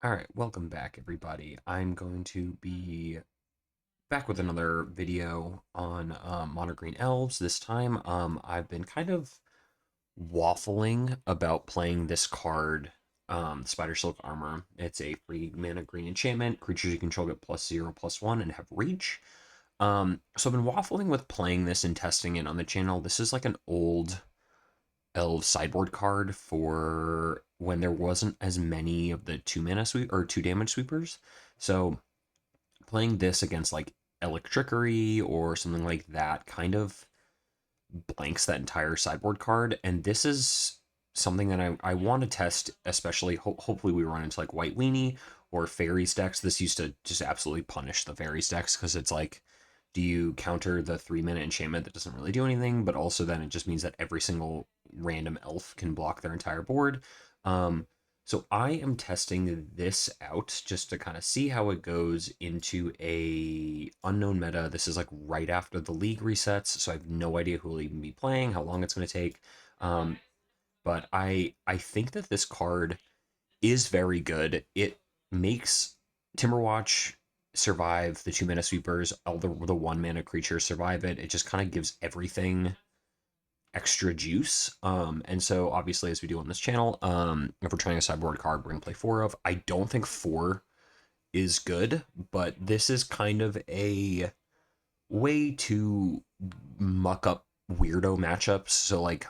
All right, welcome back, everybody. I'm going to be back with another video on Mono Green Elves. This time, I've been kind of waffling about playing this card, Spidersilk Armor. It's a free mana green enchantment. Creatures you control get +0/+1 and have reach. So I've been waffling with playing this and testing it on the channel. This is like an old Elves sideboard card for when there wasn't as many of the 2 mana sweep or 2 damage sweepers. So playing this against like Electrickery or something like that kind of blanks that entire sideboard card. And this is something that I want to test, especially hopefully we run into like White Weenie or Fairies decks. This used to just absolutely punish the Fairies decks because it's like, do you counter the 3 mana enchantment that doesn't really do anything, but also then it just means that every single random elf can block their entire board. Um, so I am testing this out just to kind of see how it goes into a unknown meta. This is like right after the league resets, so I have no idea who will even be playing, how long it's going to take. Um, but I think that this card is very good. It makes Timberwatch survive the 2 mana sweepers, all the 1 mana creatures survive it. It just kind of gives everything extra juice. And so obviously, as we do on this channel, if we're trying a sideboard card, we're gonna play four of. I don't think four is good, but this is kind of a way to muck up weirdo matchups. So like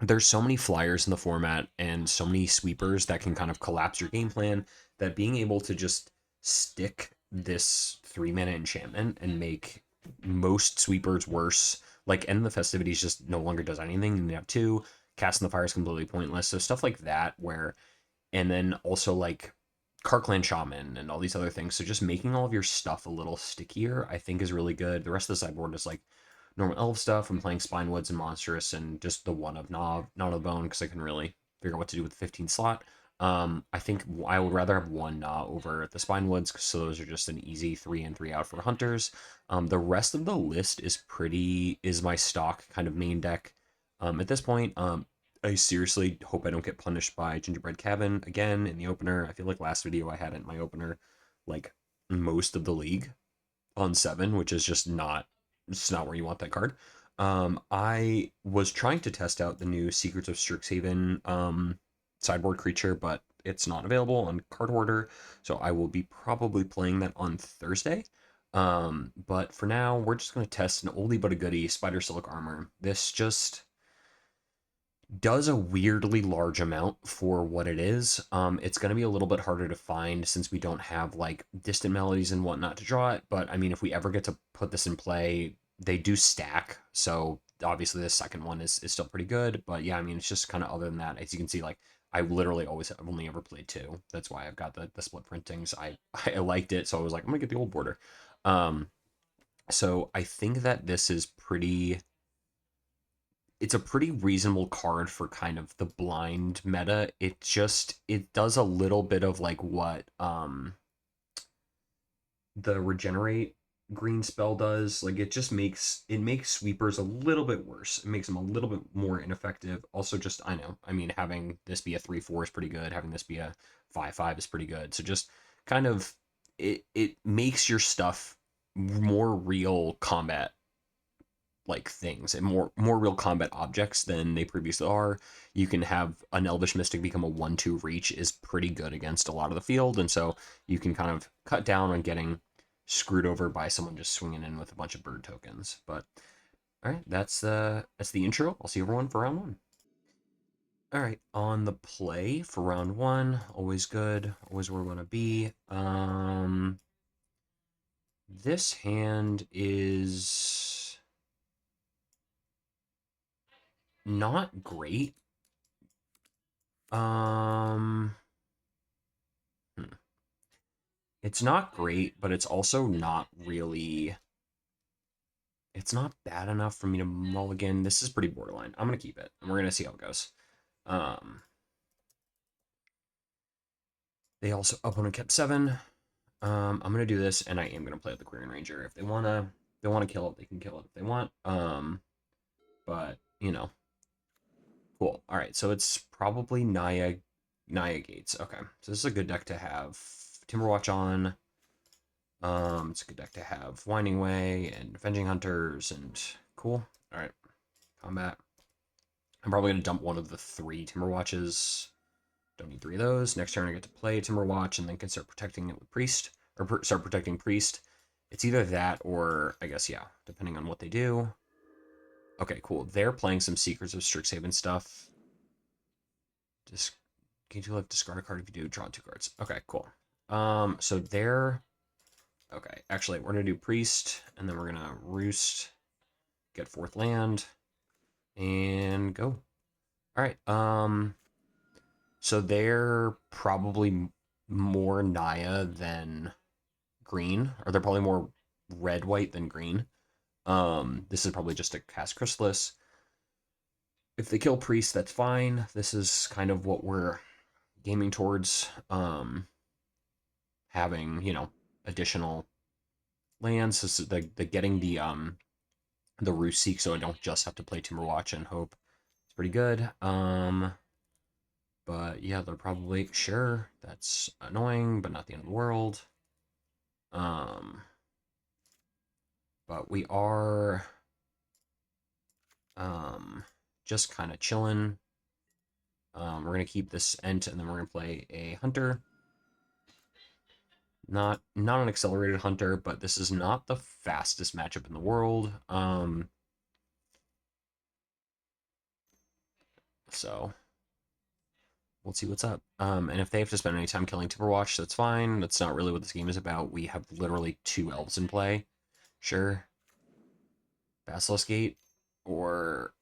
there's so many flyers in the format and so many sweepers that can kind of collapse your game plan that being able to just stick this 3 mana enchantment and make most sweepers worse, like End of the Festivities just no longer does anything, and you have two. Casting the Fire is completely pointless. So stuff like that, where, and then also like Karkland Shaman and all these other things. So just making all of your stuff a little stickier, I think, is really good. The rest of the sideboard is like normal elf stuff. I'm playing Spinewoods and Monstrous and just the one of Knob, not of Bone, because I can really figure out what to do with the 15 slot. I think I would rather have one Gnaw over the Spinewoods, so those are just an easy 3 in 3 out for hunters. The rest of the list is my stock kind of main deck. At this point, I seriously hope I don't get punished by Gingerbread Cabin again in the opener. I feel like last video I had it in my opener, like most of the league on 7, which is just not, it's not where you want that card. I was trying to test out the new Secrets of Strixhaven sideboard creature, but it's not available on Card Hoarder, so I will be probably playing that on Thursday. But for now, we're just going to test an oldie but a goodie, Spidersilk Armor. This just does a weirdly large amount for what it is. It's going to be a little bit harder to find since we don't have like distant melodies and whatnot to draw it. But I mean, if we ever get to put this in play, they do stack. So obviously, the second one is still pretty good. But yeah, I mean, it's just kind of other than that, as you can see, like I literally I've only ever played two. That's why I've got the split printings. I liked it, so I was like, I'm gonna get the old border. Um, so I think that this is pretty, it's a pretty reasonable card for kind of the blind meta. It does a little bit of like what the regenerate green spell does. Like it makes sweepers a little bit worse. It makes them a little bit more ineffective. Also, just I know, I mean, having this be a 3/4 is pretty good. Having this be a 5/5 is pretty good. So just kind of it makes your stuff more real combat like things and more real combat objects than they previously are. You can have an Elvish Mystic become a 1/2 reach is pretty good against a lot of the field, and so you can kind of cut down on getting screwed over by someone just swinging in with a bunch of bird tokens. But all right, that's the intro. I'll see everyone for round one. All right, on the play for round one, always good, always where we want to be. This hand is not great. Um, hmm. It's not great, but it's also not really. It's not bad enough for me to mulligan. This is pretty borderline. I'm gonna keep it, and we're gonna see how it goes. Um, they also opponent kept 7. I'm gonna do this, and I am gonna play with the Quirion Ranger. If they wanna kill it, they can kill it if they want. But you know, cool. All right, so it's probably Naya Naya Gates. Okay, so this is a good deck to have. Timberwatch on. It's a good deck to have. Winding Way and Avenging Hunters and cool. All right, combat. I'm probably gonna dump one of the 3 Timberwatches. Don't need 3 of those. Next turn I get to play Timberwatch and then can start protecting it with Priest or start protecting Priest. It's either that or I guess yeah, depending on what they do. Okay, cool. They're playing some Seekers of Strixhaven stuff. Just can you discard a card if you do, draw 2 cards. Okay, cool. So they're okay. Actually, we're gonna do Priest, and then we're gonna Roost, get 4th land, and go. All right. So they're probably more Naya than green, or they're probably more red white than green. This is probably just a cast Chrysalis. If they kill Priest, that's fine. This is kind of what we're gaming towards. Having additional lands. This is the getting the Roost Seek, so I don't just have to play Timberwatch and hope. It's pretty good. But yeah, they're probably sure that's annoying, but not the end of the world. But we are just kind of chilling. We're gonna keep this Ent, and then we're gonna play a Hunter. Not an accelerated Hunter, but this is not the fastest matchup in the world. So we'll see what's up. And if they have to spend any time killing Timberwatch, that's fine. That's not really what this game is about. We have literally 2 Elves in play. Sure. Basilisk Gate or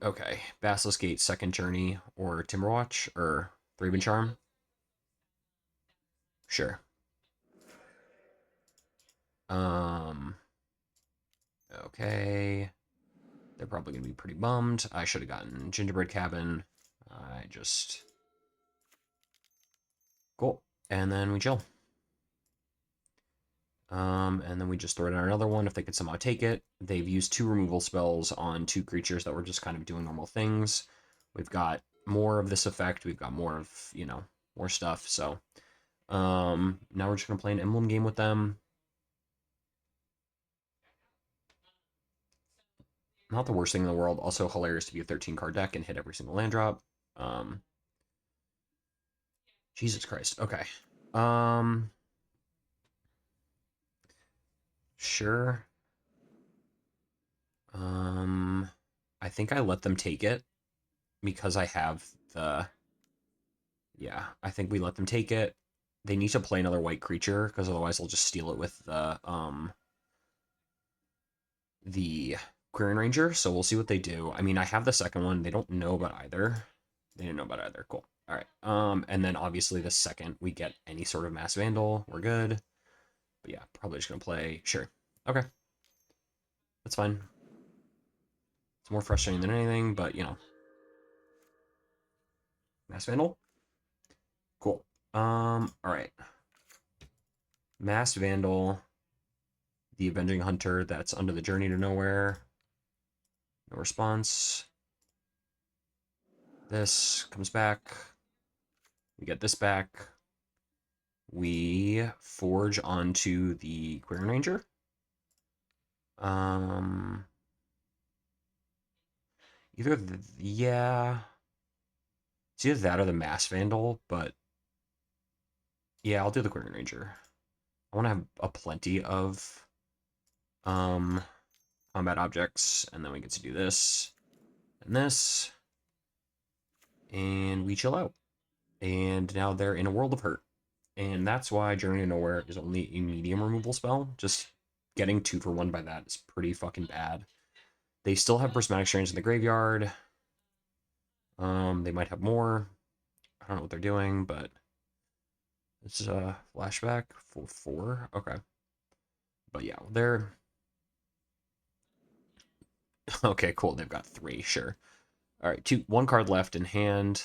okay, Basilisk Gate, Second Journey, or Timberwatch, or Thraben Charm. Sure. Um. Okay. They're probably gonna be pretty bummed. I should have gotten Gingerbread Cabin. I just cool, and then we chill. And then we just throw down another one if they could somehow take it. They've used 2 removal spells on 2 creatures that were just kind of doing normal things. We've got more of this effect. We've got more of, more stuff. So now we're just going to play an emblem game with them. Not the worst thing in the world. Also hilarious to be a 13-card deck and hit every single land drop. Jesus Christ. Okay. Sure. I think I let them take it because I have the... Yeah, I think we let them take it. They need to play another white creature because otherwise they'll just steal it with the Quirion Ranger. So we'll see what they do. I mean, I have the second one. They don't know about either. They didn't know about either. Cool. All right. And then obviously the second we get any sort of Mass Vandal, we're good. But yeah, probably just gonna play. Sure. Okay. That's fine. It's more frustrating than anything, but Mass Vandal. Cool. All right. Mass Vandal, the Avenging Hunter that's under the Journey to Nowhere. No response. This comes back. We get this back. We forge onto the Quirion Ranger. Yeah. It's either that or the Mass Vandal, but yeah, I'll do the Quirion Ranger. I want to have a plenty of combat objects, and then we get to do this and this, and we chill out. And now they're in a world of hurt. And that's why Journey to Nowhere is only a medium removal spell. Just getting 2 for 1 by that is pretty fucking bad. They still have Prismatic Strange in the graveyard. They might have more. I don't know what they're doing, but it's a flashback for 4. Okay. But yeah, they're okay, cool. They've got 3, sure. All right, 1 card left in hand.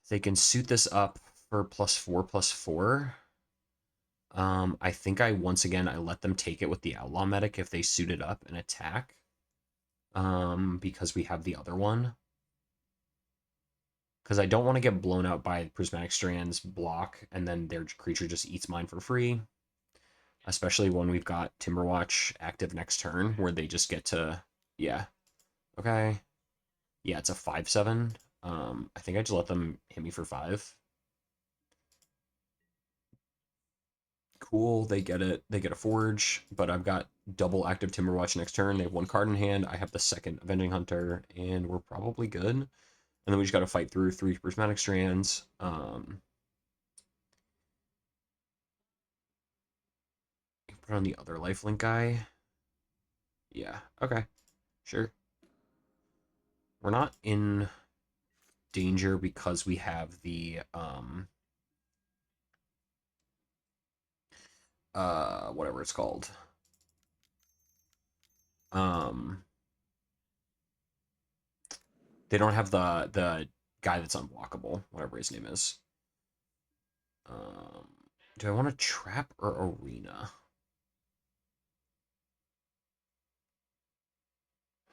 They can suit this up for +4/+4. I think once again I let them take it with the Outlaw Medic if they suit it up and attack. Because we have the other one. because I don't want to get blown out by Prismatic Strand's block, and then their creature just eats mine for free. Especially when we've got Timberwatch active next turn, where they just get to, yeah, okay, yeah, it's a 5/7. I think I just let them hit me for 5. Cool, they get it. They get a Forge, but I've got double active Timberwatch next turn. They have one card in hand. I have the second Avenging Hunter, and we're probably good. And then we just got to fight through 3 Prismatic Strands. Put on the other lifelink guy. Yeah, okay, sure. We're not in danger because we have the whatever it's called. Um they don't have the guy that's unblockable, whatever his name is. Um do I want to trap or arena?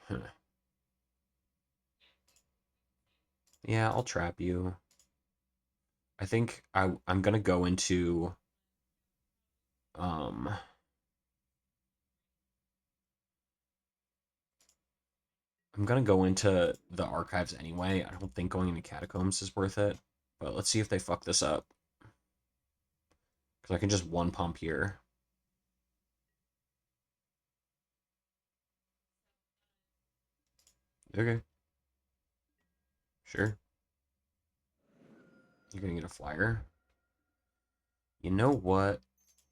Huh. Yeah, I'll trap you. I think I'm gonna go into um I'm gonna go into the archives anyway. I don't think going into catacombs is worth it. But let's see if they fuck this up. Because I can just one pump here. Okay, sure. You're gonna get a flyer. You know what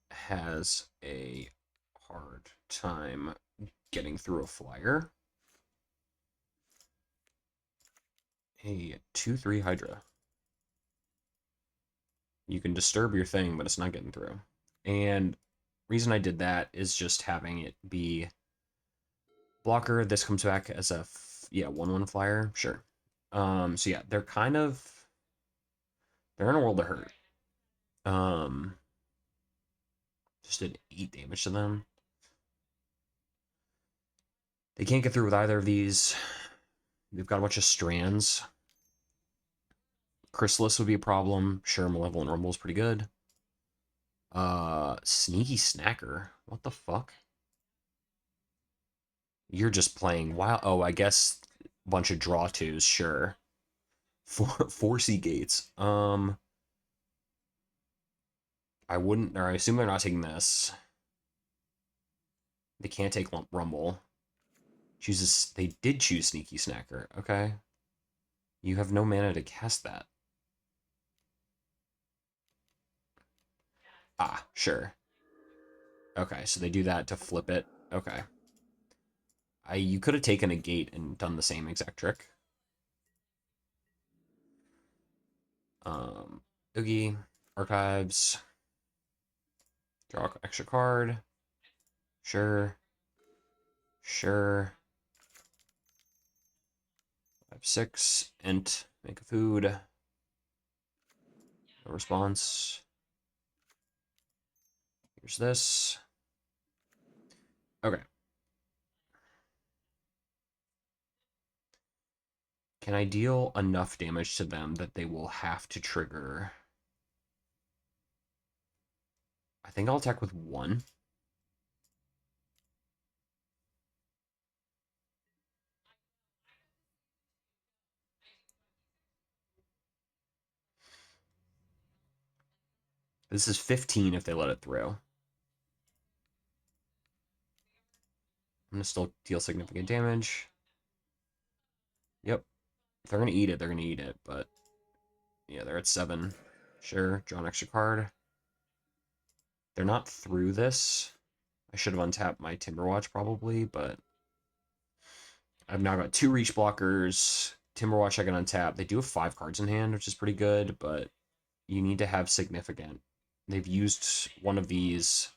has a hard time getting through a flyer? A 2/3 Hydra. You can disturb your thing, but it's not getting through. And reason I did that is just having it be blocker. This comes back as a yeah 1/1 flyer. Sure. So yeah, they're in a world of hurt. Um, just did 8 damage to them. They can't get through with either of these. They've got a bunch of strands. Chrysalis would be a problem. Sure, Malevolent Rumble is pretty good. Sneaky Snacker. What the fuck? You're just playing wild. Oh, I guess a bunch of draw twos. Sure. Four sea gates. I wouldn't. Or I assume they're not taking this. They can't take Rumble. Chooses. They did choose Sneaky Snacker. Okay. You have no mana to cast that. Ah, sure. Okay, so they do that to flip it. Okay. You could have taken a gate and done the same exact trick. Oogie, archives, draw extra card. Sure. Sure. 5/6. Int. Make a food. No response. Here's this. Okay. Can I deal enough damage to them that they will have to trigger? I think I'll attack with 1. This is 15 if they let it through. I'm going to still deal significant damage. Yep. If they're going to eat it, they're going to eat it. But yeah, they're at 7. Sure. Draw an extra card. They're not through this. I should have untapped my Timberwatch probably, but I've now got 2 reach blockers. Timberwatch I can untap. They do have 5 cards in hand, which is pretty good, but you need to have significant. They've used one of these.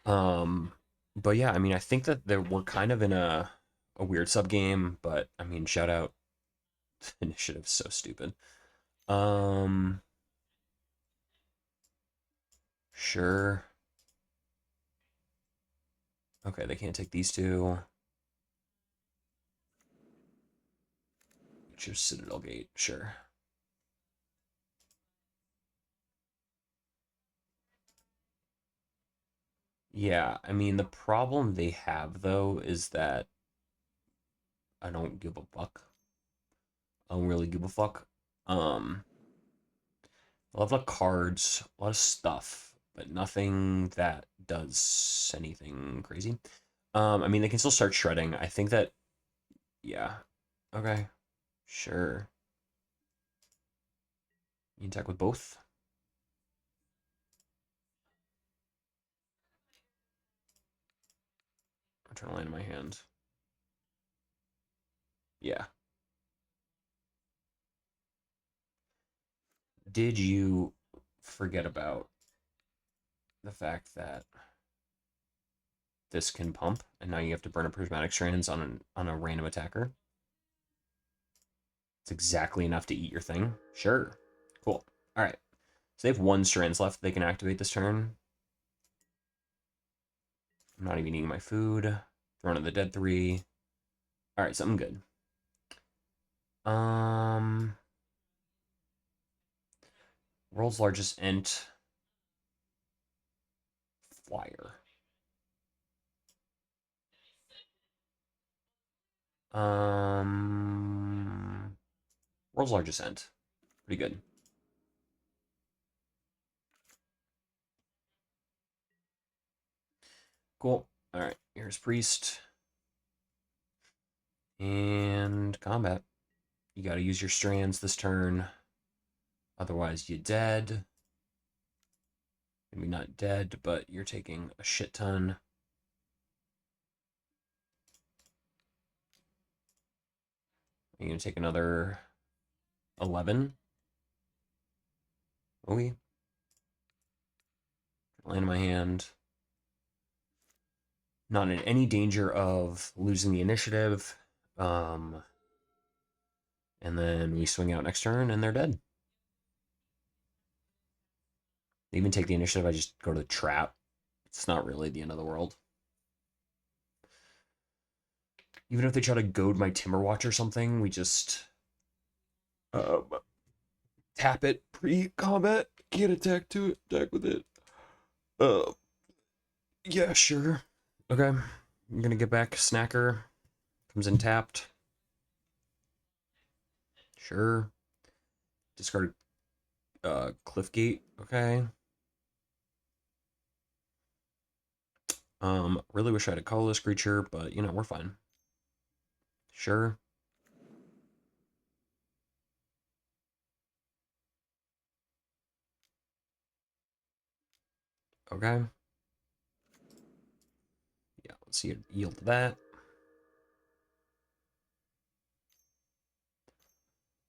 Um, but yeah, I mean, I think that we're kind of in a weird sub game, but I mean, shout out initiative, so stupid. Um, sure. Okay, they can't take these two. Choose Citadel Gate, sure. Yeah, I mean, the problem they have, though, is that I don't give a fuck. I don't really give a fuck. Um, a lot of cards, a lot of stuff, but nothing that does anything crazy. I mean, they can still start shredding. I think that, yeah. Okay, sure. You attack with both. I'm trying to land in my hand. Yeah. Did you forget about the fact that this can pump, and now you have to burn a prismatic strands on a random attacker? It's exactly enough to eat your thing. Sure. Cool. All right. So they have one strands left. They can activate this turn. I'm not even eating my food. Throwing in the dead 3. All right, something good. Um, World's largest ent flyer. World's largest ent. Pretty good. Cool. All right, here's priest and combat. You got to use your strands this turn. Otherwise, you're dead. Maybe not dead, but you're taking a shit ton. You're going to take another 11. Okay. Land in my hand. Not in any danger of losing the initiative. And then we swing out next turn, and they're dead. They even take the initiative. I just go to the trap. It's not really the end of the world. Even if they try to goad my Timberwatch or something, we just tap it pre-combat. Can't attack to it. Attack with it. Uh, yeah, sure. Okay, I'm gonna get back. Snacker comes in tapped. Sure. Discard Cliffgate. Okay. Really wish I had a colorless creature, but you know, we're fine. Sure. Okay. Yeah, let's see it yield to that.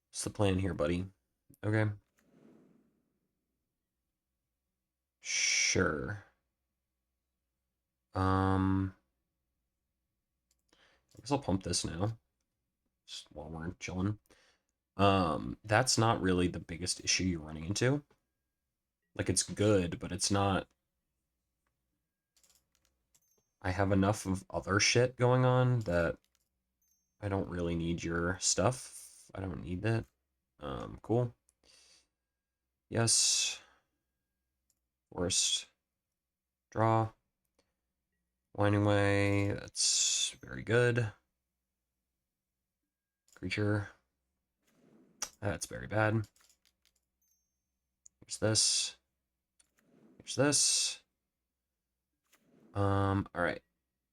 What's the plan here, buddy? Okay. Sure. I guess I'll pump this now. Just while we're chilling. That's not really the biggest issue you're running into. Like, it's good, but it's not. I have enough of other shit going on that I don't really need your stuff. I don't need that. Cool. Yes. Forest. Draw. Winding Way. That's very good. Creature. That's very bad. Here's this. Here's this. Alright.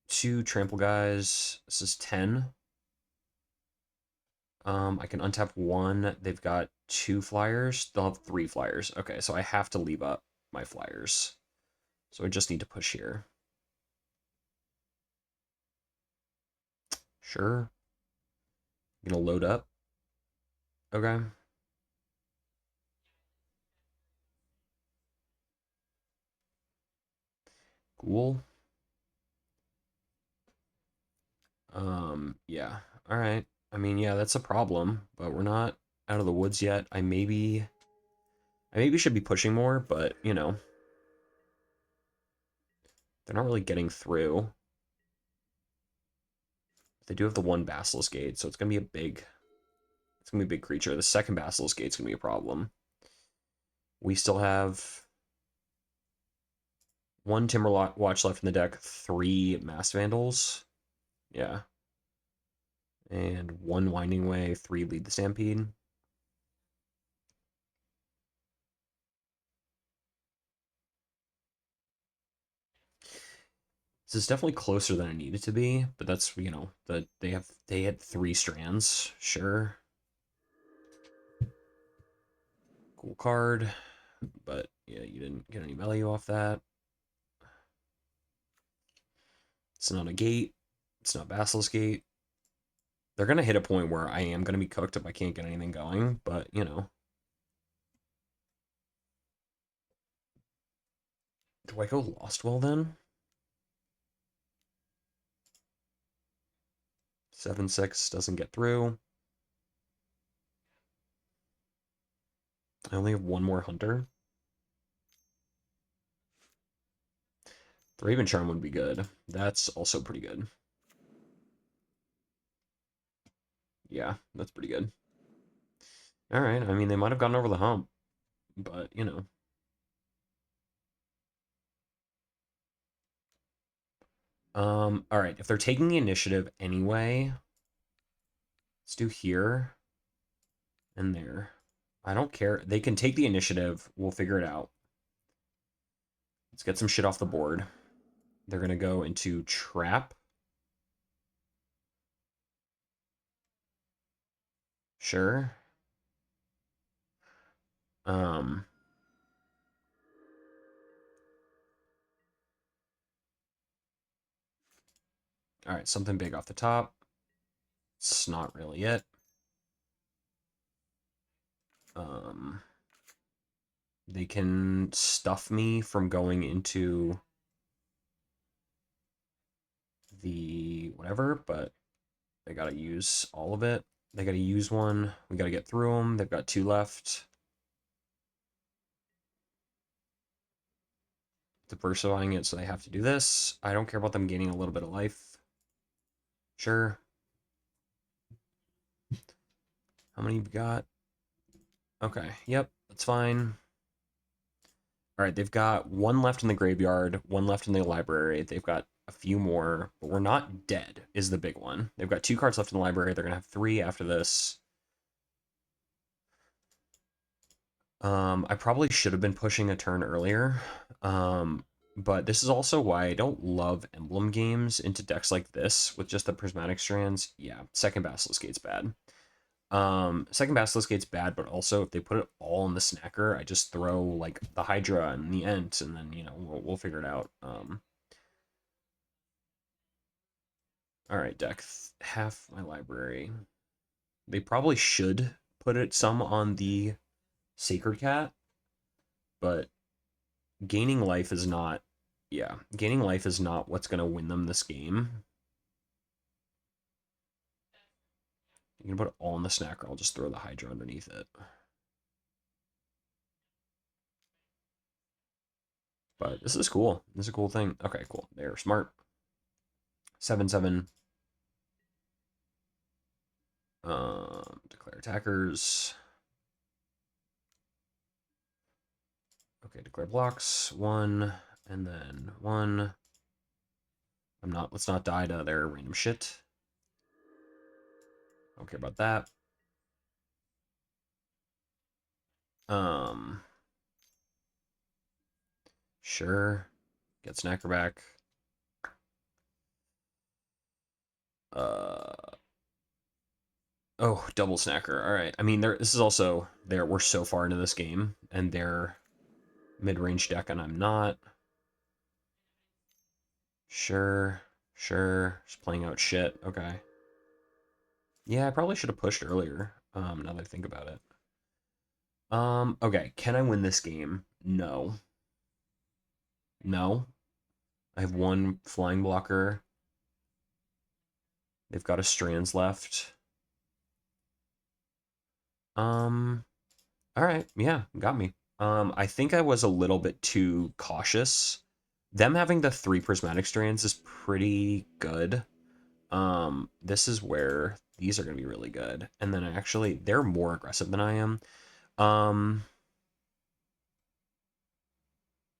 2 trample guys. This is 10. I can untap 1. They've got 2 flyers. They'll have 3 flyers. Okay, so I have to leave up my flyers. So I just need to push here. Sure. I'm gonna load up. Okay. Cool. Yeah. All right. I mean, yeah, that's a problem, but we're not out of the woods yet. I maybe should be pushing more, but you know, they're not really getting through. They do have the 1 Basilisk Gate, so it's gonna be a big It's going to be a big creature. The second Basilisk Gate's going to be a problem. We still have 1 Timberwatch left in the deck, 3 Mass Vandals. Yeah. And 1 Winding Way, 3 Lead the Stampede. This is definitely closer than I need it to be, but that's, you know, they had 3 strands. Sure. Cool card. But yeah, you didn't get any value off that. It's not a gate. It's not Basilisk Gate. They're going to hit a point where I am going to be cooked if I can't get anything going, but, you know. Do I go Lost Well then? 7/6 doesn't get through. I only have 1 more Hunter. The Raven Charm would be good. That's also pretty good. Yeah, that's pretty good. All right. I mean, they might have gotten over the hump, but, you know. All right. If they're taking the initiative anyway, let's do here and there. I don't care. They can take the initiative. We'll figure it out. Let's get some shit off the board. They're going to go into trap. Sure. Um, all right, something big off the top. It's not really it. They can stuff me from going into the whatever, but they got to use all of it. They got to use one. We got to get through them. They've got 2 left. Diversifying it, so they have to do this. I don't care about them gaining a little bit of life. Sure. How many you got? Okay, yep, that's fine. All right, they've got 1 left in the graveyard, 1 left in the library. They've got a few more, but we're not dead is the big one. They've got 2 cards left in the library. They're going to have 3 after this. I probably should have been pushing a turn earlier. But this is also why I don't love emblem games into decks like this with just the prismatic strands. Yeah, second Basilisk Gate's bad. Second Basilisk Gate's bad, but also if they put it all in the snacker, I just throw like the Hydra and the Ent, and then, you know, we'll figure it out. All right, deck half my library. They probably should put it some on the Sacred Cat, but gaining life is not, yeah, gaining life is not what's going to win them this game. You can put it all in the snacker. I'll just throw the Hydra underneath it. But this is cool. This is a cool thing. Okay, cool. They're smart. 7/7. Declare attackers. Okay, declare blocks. 1, and then 1. Let's not die to their random shit. I don't care about that. Sure. Get snacker back. Oh, double snacker. All right. I mean, this is also there. We're so far into this game, and they're mid-range deck, and I'm not. Sure, sure. Just playing out shit. Okay. Yeah, I probably should have pushed earlier. Now that I think about it. Okay. Can I win this game? No. No. I have 1 flying blocker. They've got a strands left. All right. Yeah, got me. I think I was a little bit too cautious. Them having the 3 prismatic strands is pretty good. This is where these are going to be really good. And then actually, they're more aggressive than I am. Um,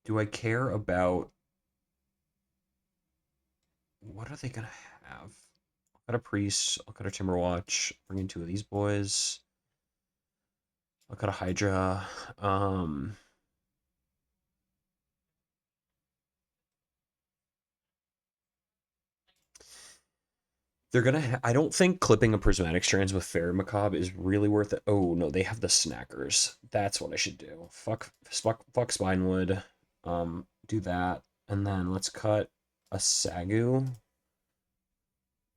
do I care about what are they going to have? I'll cut a priest. I'll cut a Timberwatch. Bring in two of these boys. I'll cut a Hydra. They're gonna. I don't think clipping a prismatic strands with Fairy Macabre is really worth it. Oh no, they have the snackers. That's what I should do. Fuck Spinewood. Do that, and then let's cut a Sagu,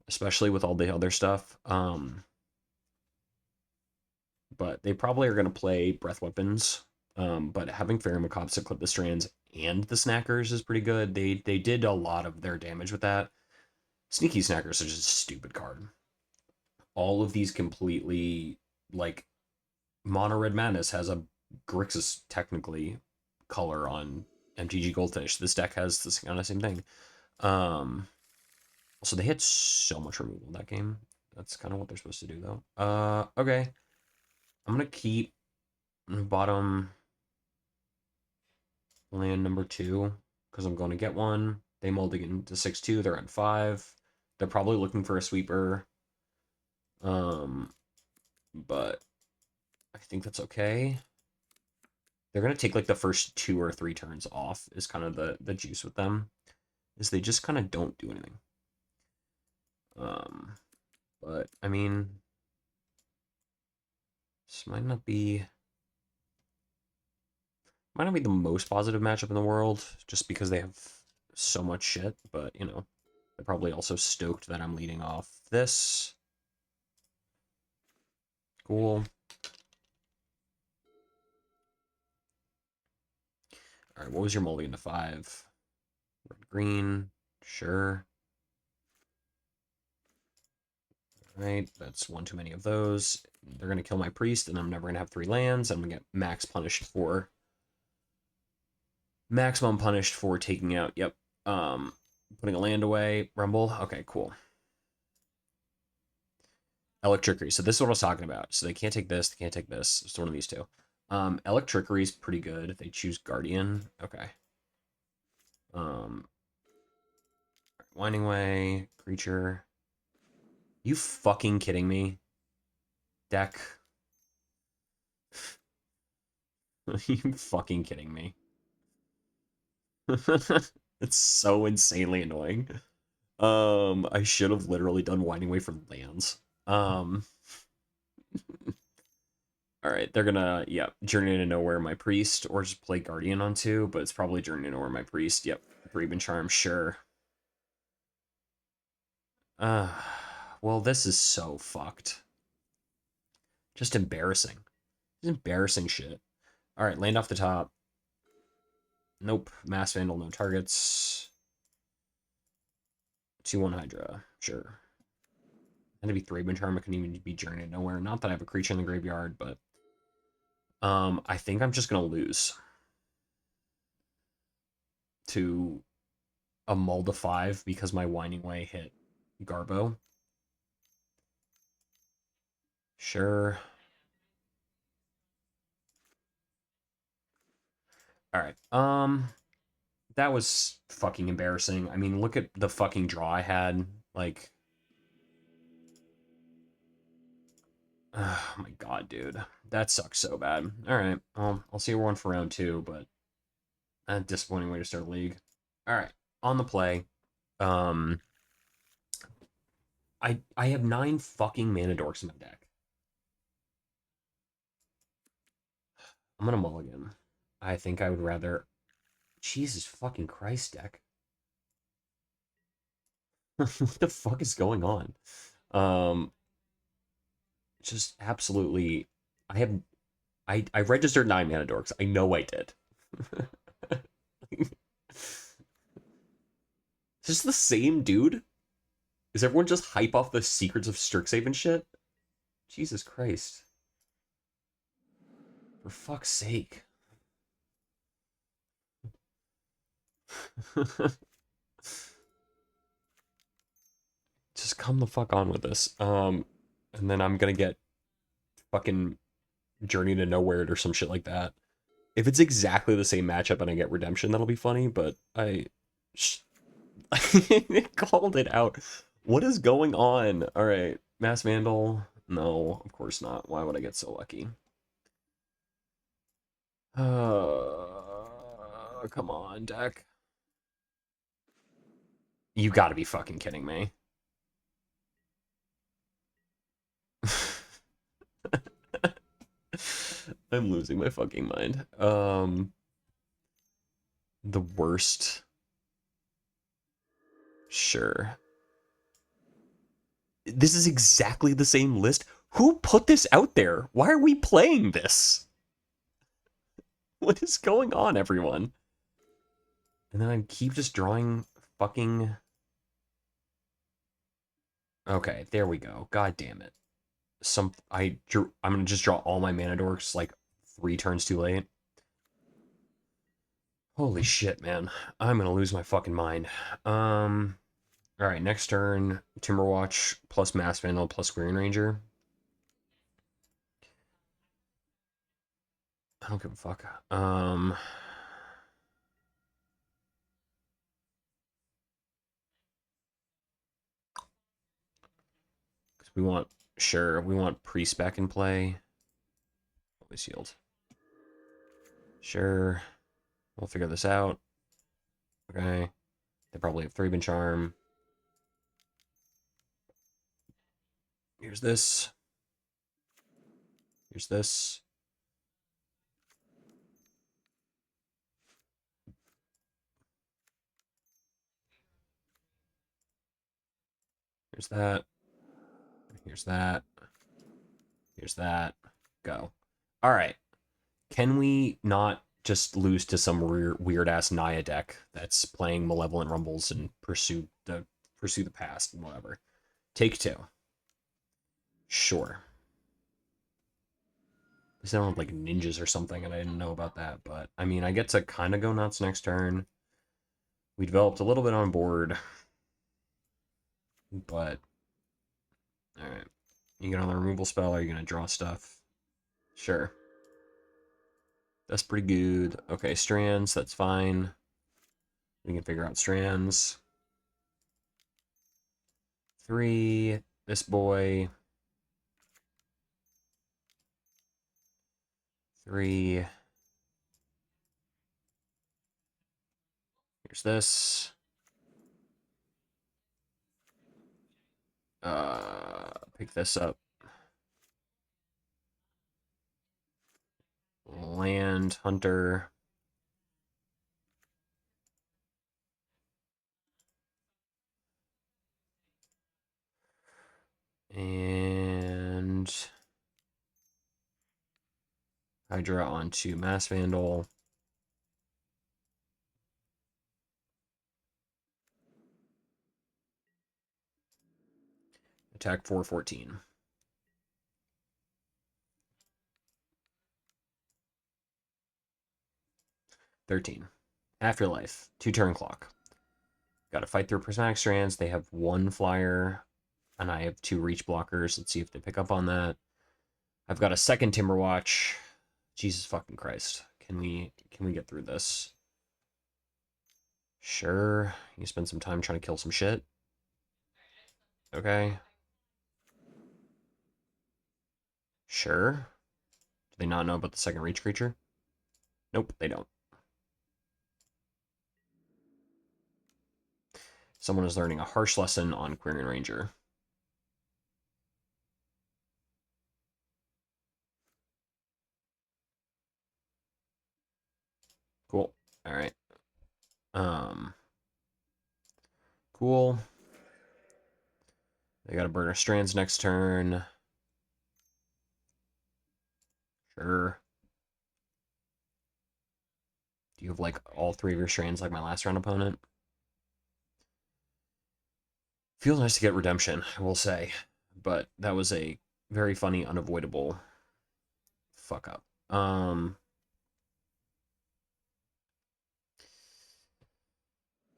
especially with all the other stuff. But they probably are gonna play Breath Weapons. But having Fairy Macabre to clip the strands and the snackers is pretty good. They did a lot of their damage with that. Sneaky snackers are just a stupid card. All of these completely like Mono Red Madness has a Grixis technically color on MTG Goldfish. This deck has this kind of same thing. So they hit so much removal in that game. That's kind of what they're supposed to do though. Okay. I'm gonna keep bottom land number 2 because I'm going to get one. They mulligan to 6/2. They're at 5. They're probably looking for a sweeper. But I think that's okay. They're gonna take like the first 2 or 3 turns off is kind of the juice with them. Is they just kind of don't do anything. But I mean, this might not be the most positive matchup in the world, just because they have so much shit. But you know, they're probably also stoked that I'm leading off this. Cool. All right, what was your mulligan to 5? Red, green, sure. All right, that's one too many of those. They're gonna kill my priest, and I'm never gonna have 3 lands. I'm gonna get maximum punished for taking out. Yep. Putting a land away. Rumble. Okay, cool. Electrickery. So this is what I was talking about. So they can't take this. They can't take this. It's one of these two. Electrickery is pretty good. They choose Guardian. Okay. Winding Way. Creature. You fucking kidding me? Deck. You fucking kidding me? It's so insanely annoying. I should have literally done Winding Way for lands. All right, they're gonna, yeah, Journey to Nowhere my priest, or just play Guardian on 2, but it's probably Journey to Nowhere my priest. Yep, Breeben Charm, sure. Uh, well, this is so fucked. Just embarrassing. Just embarrassing shit. All right, land off the top. Nope, Mass Vandal, no targets. 2/1 Hydra, sure. And to be Thraben Charm, it can even be Journey to Nowhere. Not that I have a creature in the graveyard, but I think I'm just gonna lose to a mull to 5 because my Winding Way hit Garbo. Sure. All right. That was fucking embarrassing. I mean, look at the fucking draw I had. Like, oh my god, dude, that sucks so bad. All right. I'll see everyone for round 2, but a disappointing way to start a league. All right. On the play. Um, I have 9 fucking mana dorks in my deck. I'm gonna mulligan. I think I would rather. Jesus fucking Christ, deck. What the fuck is going on? Um, just absolutely. I have. I registered 9 mana dorks. I know I did. Is this the same dude? Is everyone just hype off the secrets of Strixhaven shit? Jesus Christ. For fuck's sake. Just come the fuck on with this. And then I'm gonna get fucking Journey to Nowhere or some shit like that. If it's exactly the same matchup and I get Redemption, that'll be funny, but I called it out. What is going on? All right, Mass Vandal. No, of course not. Why would I get so lucky? Come on, deck. You gotta be fucking kidding me. I'm losing my fucking mind. The worst. Sure. This is exactly the same list. Who put this out there? Why are we playing this? What is going on, everyone? And then I keep just drawing fucking... Okay, there we go. God damn it. I'm gonna just draw all my mana dorks like 3 turns too late. Holy shit, man. I'm gonna lose my fucking mind. Alright, next turn, Timberwatch plus Mass Vandal plus Green Ranger. I don't give a fuck. Because we want pre-spec in play. Always healed. Sure. We'll figure this out. Okay. They probably have 3-bin charm. Here's this. Here's this. Here's that. Here's that. Here's that. Go. All right. Can we not just lose to some weird ass Naya deck that's playing Malevolent Rumbles and pursue the past and whatever? Take 2. Sure. They sound like ninjas or something, and I didn't know about that. But I mean, I get to kind of go nuts next turn. We developed a little bit on board, but all right. You get on the removal spell. Are you gonna draw stuff? Sure. That's pretty good. Okay, strands. That's fine. We can figure out strands. 3. This boy. 3. Here's this. Pick this up. Land Hunter. And Hydra onto Mass Vandal. Attack 414. 13. Afterlife. 2-turn clock. Got to fight through prismatic strands. They have 1 flyer, and I have 2 reach blockers. Let's see if they pick up on that. I've got a second Timberwatch. Jesus fucking Christ. Can we get through this? Sure. You spend some time trying to kill some shit. Okay. Sure. Do they not know about the second reach creature? Nope, they don't. Someone is learning a harsh lesson on Quirion Ranger. Cool. All right. Cool. They got to burn our strands next turn. Sure. Do you have like all 3 of your strands like my last round opponent? Feels nice to get redemption, I will say. But that was a very funny, unavoidable fuck up.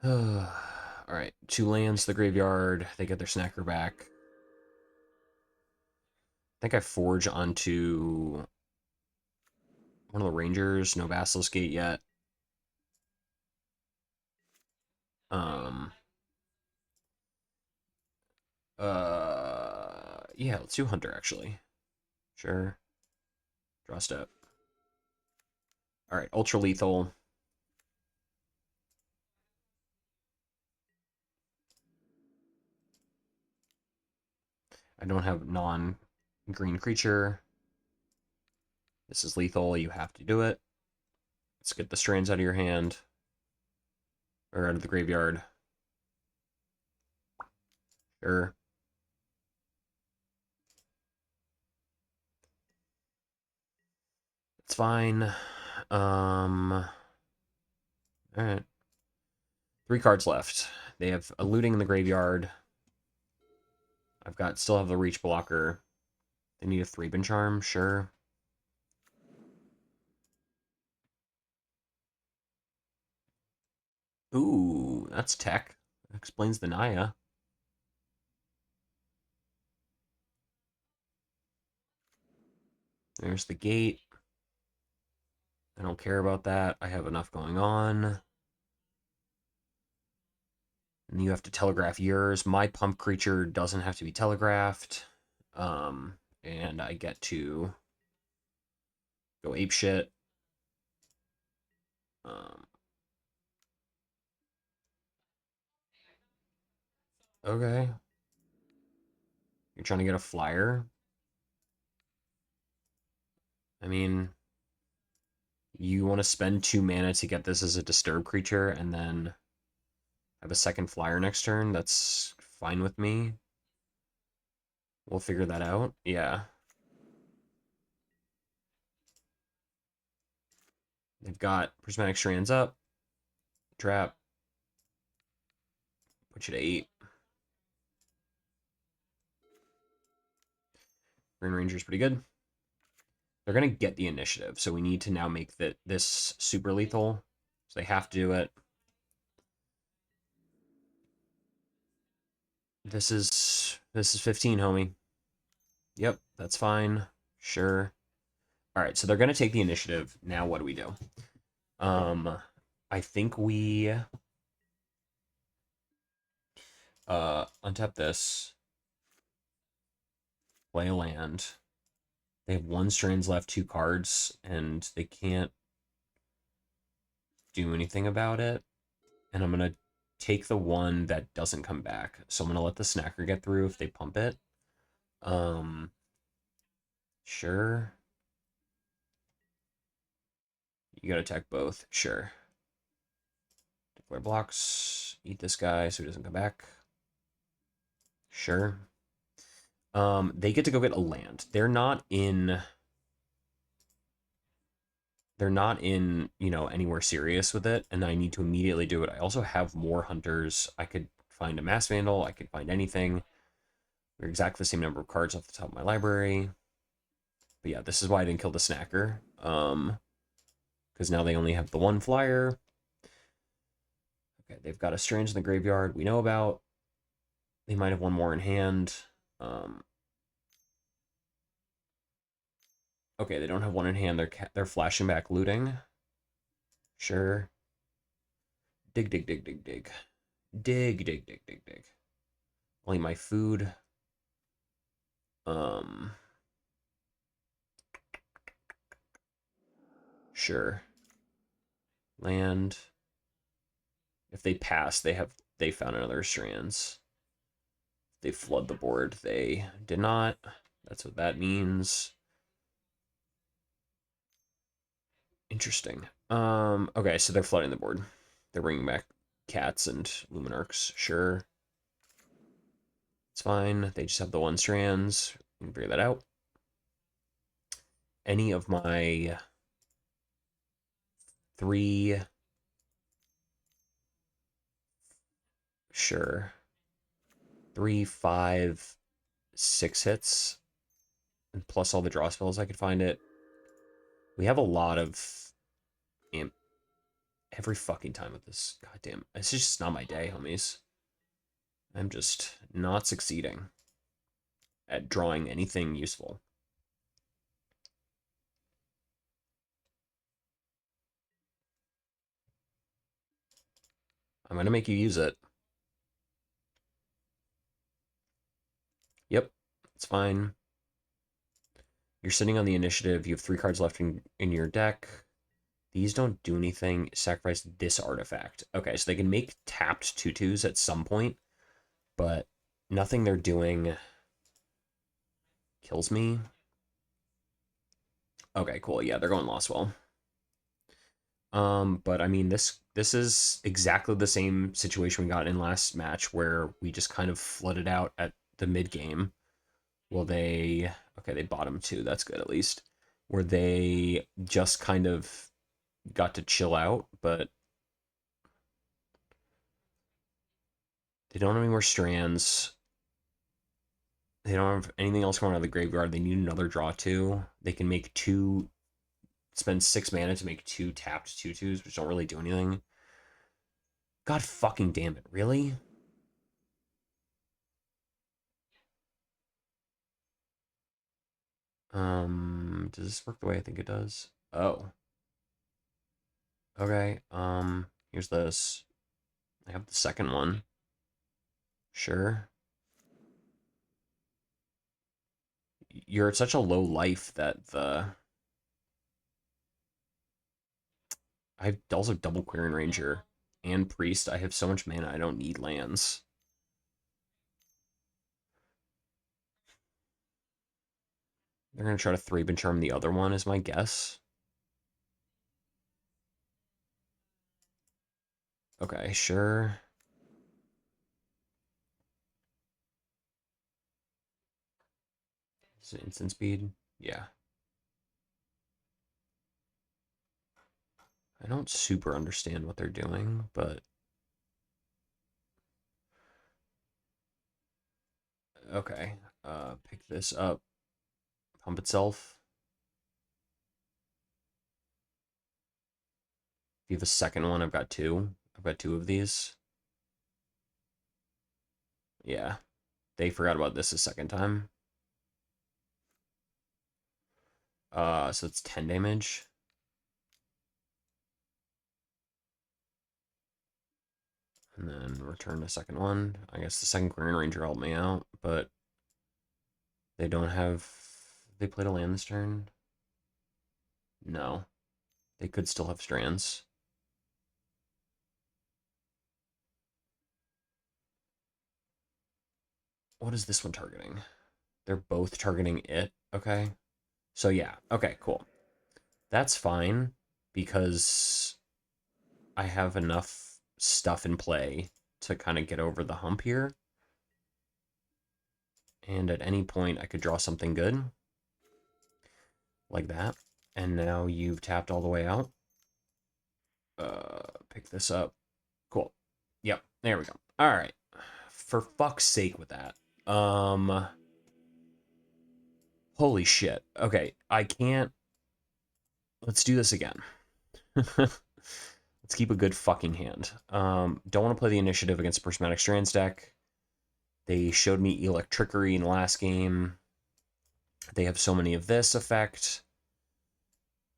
Alright, 2 lands to the graveyard. They get their snacker back. think I forge onto one of the Rangers. No Basilisk Gate yet. Um, yeah, let's do Hunter, actually. Sure. Draw step. All right, ultra lethal. I don't have non-green creature. This is lethal. You have to do it. Let's get the strands out of your hand. Or out of the graveyard. Sure. It's fine. All right. 3 cards left. They have a looting in the graveyard. Still have the reach blocker. They need a 3-bin charm, sure. Ooh, that's tech. That explains the Naya. There's the gate. I don't care about that. I have enough going on. And you have to telegraph yours. My pump creature doesn't have to be telegraphed. And I get to go ape shit. Okay. You're trying to get a flyer? I mean, you want to spend 2 mana to get this as a disturb creature and then have a second flyer next turn? That's fine with me. We'll figure that out. Yeah. They've got Prismatic Strands up. Trap. Put you to 8. Green Ranger's pretty good. They're going to get the initiative, so we need to now make this super lethal. So they have to do it. This is 15, homie. Yep, that's fine. Sure. All right, so they're going to take the initiative. Now what do we do? I think we untap this. Play a land. They have 1 strands left, 2 cards, and they can't do anything about it. And I'm going to take the one that doesn't come back. So I'm going to let the snacker get through if they pump it. Sure. You got to attack both. Sure. Declare blocks. Eat this guy so he doesn't come back. Sure. They get to go get a land. They're not in, anywhere serious with it, and I need to immediately do it. I also have more hunters. I could find a Mass Vandal. I could find anything. They're exactly the same number of cards off the top of my library. But yeah, this is why I didn't kill the snacker. Because now they only have the 1 flyer. Okay, they've got a Strange in the graveyard we know about. They might have 1 more in hand. Okay, they don't have 1 in hand. They're flashing back looting. Sure. Dig, dig, dig, dig, dig. Dig, dig, dig, dig, dig. Only my food. Sure. Land. If they pass, they found another strands. If they flood the board, they did not. That's what that means. Interesting. Okay, so they're flooding the board. They're bringing back cats and luminarchs. Sure. It's fine. They just have the 1 strands. We can figure that out. Any of my 3... Sure. 3, 5, 6 hits. And plus all the draw spells I could find it. We have a lot of imp every fucking time with this. Goddamn. It's just not my day, homies. I'm just not succeeding at drawing anything useful. I'm gonna make you use it. Yep, it's fine. You're sitting on the initiative. You have 3 cards left in your deck. These don't do anything. Sacrifice this artifact. Okay, so they can make tapped 2/2s at some point, but nothing they're doing kills me. Okay, cool. Yeah, they're going Lostwell. But I mean, this is exactly the same situation we got in last match where we just kind of flooded out at the mid game. Well, they bottom 2. That's good at least. Where they just kind of got to chill out, but they don't have any more strands. They don't have anything else coming out of the graveyard. They need another draw 2. They can make 2, spend 6 mana to make 2 tapped 2/2s, which don't really do anything. God fucking damn it, really? Does this work the way I think it does? Oh. Okay, here's this. I have the second one. Sure. You're at such a low life that I have also double Querying Ranger and Priest. I have so much mana, I don't need lands. They're gonna try to Thraben Charm the other one, is my guess. Okay, sure. Is it instant speed? Yeah. I don't super understand what they're doing, but okay. Pick this up. Pump itself. If you have a second one, I've got 2. I've got 2 of these. Yeah. They forgot about this a second time. So it's 10 damage. And then return the second one. I guess the second Querying Ranger helped me out, but they don't have... They played a land this turn? No. They could still have strands. What is this one targeting? They're both targeting it. Okay. So yeah. Okay, cool. That's fine because I have enough stuff in play to kind of get over the hump here. And at any point, I could draw something good. Like that. And now you've tapped all the way out. Pick this up. Cool. Yep, there we go. All right. For fuck's sake with that. Holy shit. Okay, I can't. Let's do this again. Let's keep a good fucking hand. Don't want to play the initiative against Prismatic Strands deck. They showed me Electrickery in the last game. They have so many of this effect.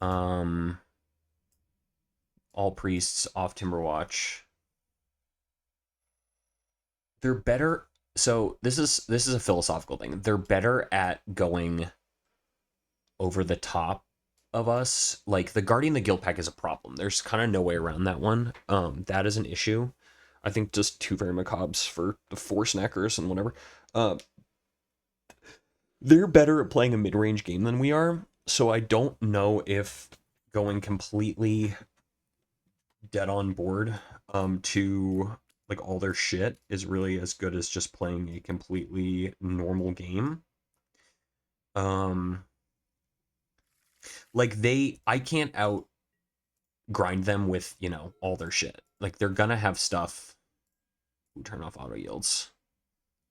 All priests off Timberwatch. They're better. So this is a philosophical thing. They're better at going over the top of us. Like the Guardian the Guild pack is a problem. There's kind of no way around that one. That is an issue. I think just 2 very macabres for the 4 snackers and whatever. They're better at playing a mid-range game than we are. So I don't know if going completely dead on board to like all their shit is really as good as just playing a completely normal game. Like I can't out grind them with, all their shit. Like they're gonna have stuff. Ooh, turn off auto yields.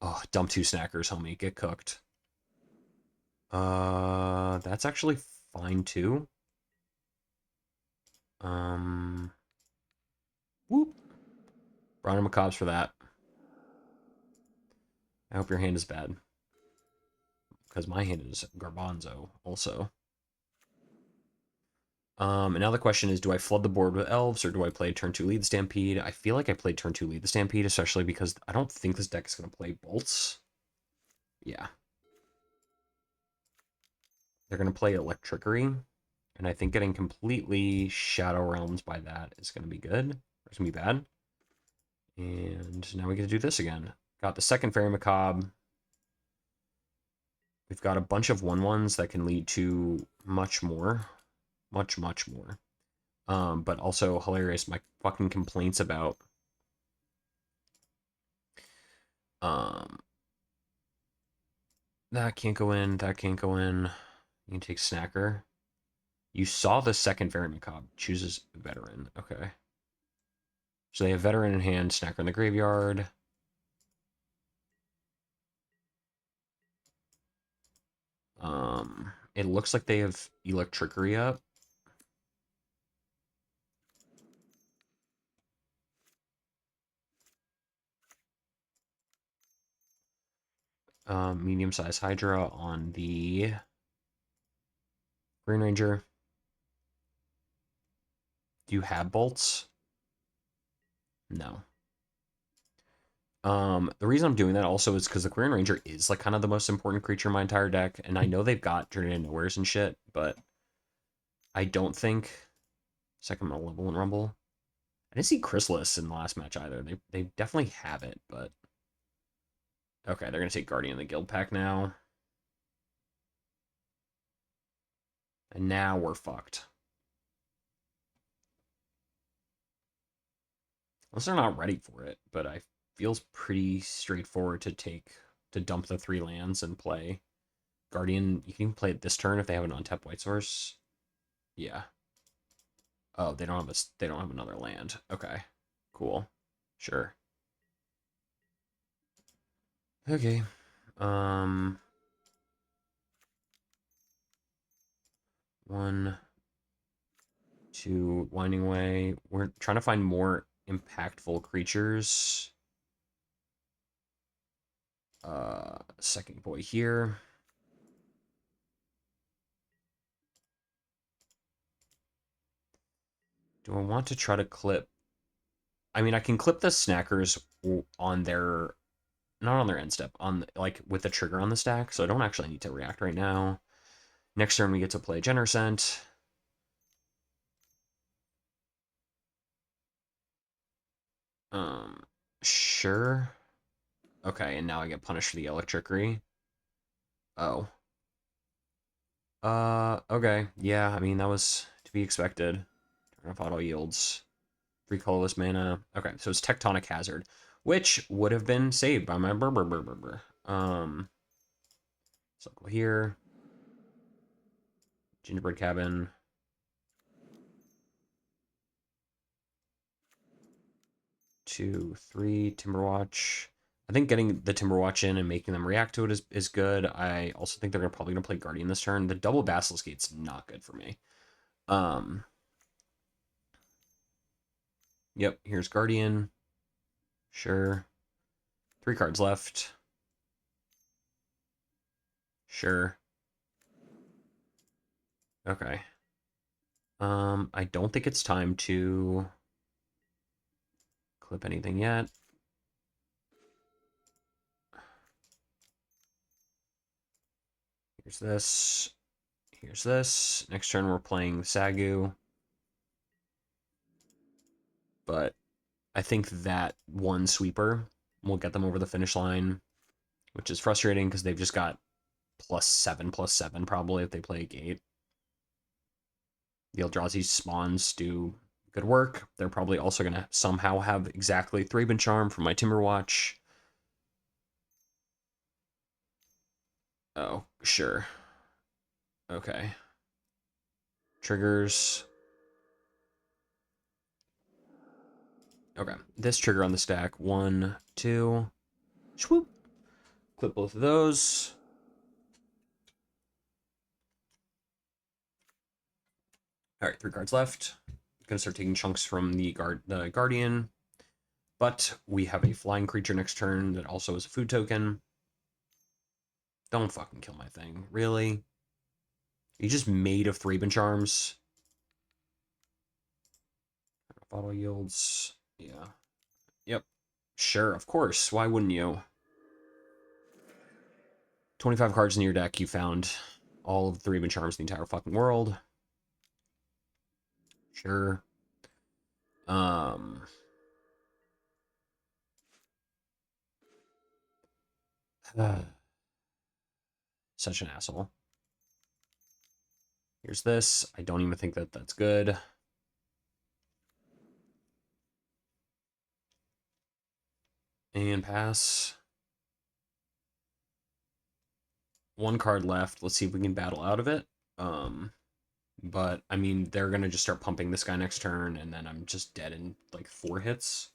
Oh, dump 2 snackers, homie. Get cooked. That's actually fine too. Whoop. Brown macabres for that. I hope your hand is bad. Because my hand is garbanzo also. And now the question is, do I flood the board with elves or do I play turn 2 lead the Stampede? I feel like I played turn 2 lead the Stampede, especially because I don't think this deck is going to play bolts. Yeah. They're going to play Electrickery, and I think getting completely Shadow Realms by that is going to be good. Or it's going to be bad. And now we get to do this again. Got the second Fairy Macabre. We've got a bunch of 1/1s that can lead to much more. Much, much more. But also hilarious, my fucking complaints about um that can't go in, that can't go in. You can take Snacker. You saw the second Fairy Macabre. Chooses Veteran. Okay. So they have Veteran in hand, Snacker in the graveyard. It looks like they have Electrickery up. Medium-sized Hydra on the Green Ranger. Do you have bolts? No. The reason I'm doing that also is because the Green Ranger is like kind of the most important creature in my entire deck, and I know they've got Journey to Nowheres and shit, but I don't think second Malevolent Rumble. I didn't see Chrysalis in the last match either. They definitely have it, but okay, they're gonna take Guardian of the Guild pack now, and now we're fucked. Unless they're not ready for it, but I feels pretty straightforward to dump the 3 lands and play Guardian. You can play it this turn if they have an untapped white source. Yeah. Oh, they don't have another land. Okay. Cool. Sure. Okay. Um 1 2 Winding Way. We're trying to find more impactful creatures. Second boy here. Do I want to try to clip? I mean, I can clip the snackers on their, not on their end step, on like with the trigger on the stack, so I don't actually need to react right now. Next turn we get to play Genercent. Um, sure. Okay, and now I get punished for the Electrickery. Oh. Okay. Yeah, I mean, that was to be expected. Turn off auto yields. 3 colorless mana. Okay, so it's Tectonic Hazard, which would have been saved by my burr. Circle here. Gingerbread Cabin. 2, 3, Timberwatch. I think getting the Timberwatch in and making them react to it is good. I also think they're probably going to play Guardian this turn. The double Basilisk Gate's not good for me. Yep, here's Guardian. Sure. 3 cards left. Sure. Okay. I don't think it's time to clip anything yet. Here's this. Here's this. Next turn we're playing Sagu. But I think that one sweeper will get them over the finish line, which is frustrating because they've just got +7/+7 probably if they play a gate. The Eldrazi spawns do good work. They're probably also going to somehow have exactly Thraben Charm from my Timberwatch. Oh, sure. Okay. Triggers. Okay. This trigger on the stack. 1, 2. Swoop. Clip both of those. All right, 3 cards left. Gonna start taking chunks from the Guardian. But we have a flying creature next turn that also is a food token. Don't fucking kill my thing. Really? You just made of Thraben Charms? Bottle yields. Yeah. Yep. Sure, of course. Why wouldn't you? 25 cards in your deck, you found all of the 3 charms in the entire fucking world. Sure. Um. Such an asshole. Here's this. I don't even think that that's good. And pass. 1 card left. Let's see if we can battle out of it. But, I mean, they're going to just start pumping this guy next turn, and then I'm just dead in, like, 4 hits.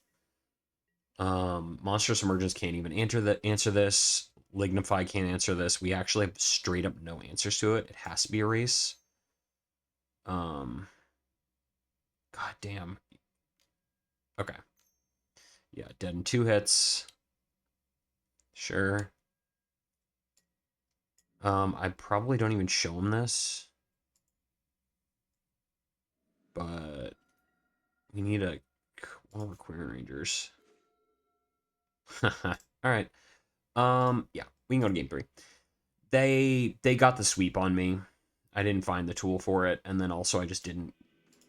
Monstrous Emergence can't even answer this. Lignify can't answer this. We actually have straight up no answers to it. It has to be Erase. God damn. Okay. Yeah, dead in 2 hits. Sure. I probably don't even show him this. But we need one of the Queer Rangers. Alright. Yeah, we can go to game 3. They got the sweep on me. I didn't find the tool for it, and then also I just didn't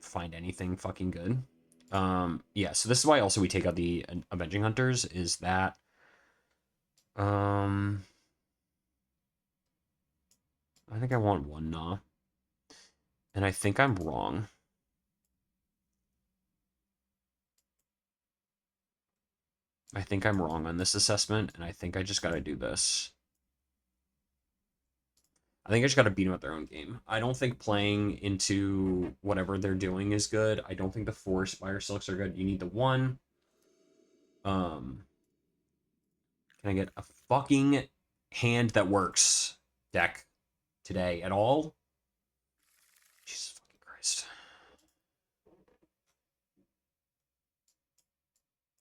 find anything fucking good. Yeah, so this is why also we take out the Avenging Hunters, is that I think I want 1 Nah. And I think I'm wrong. I think I'm wrong on this assessment, and I think I just gotta do this. I think I just gotta beat them at their own game. I don't think playing into whatever they're doing is good. I don't think the 4 Spidersilks are good. You need the 1. Can I get a fucking hand that works deck today at all? Jesus fucking Christ.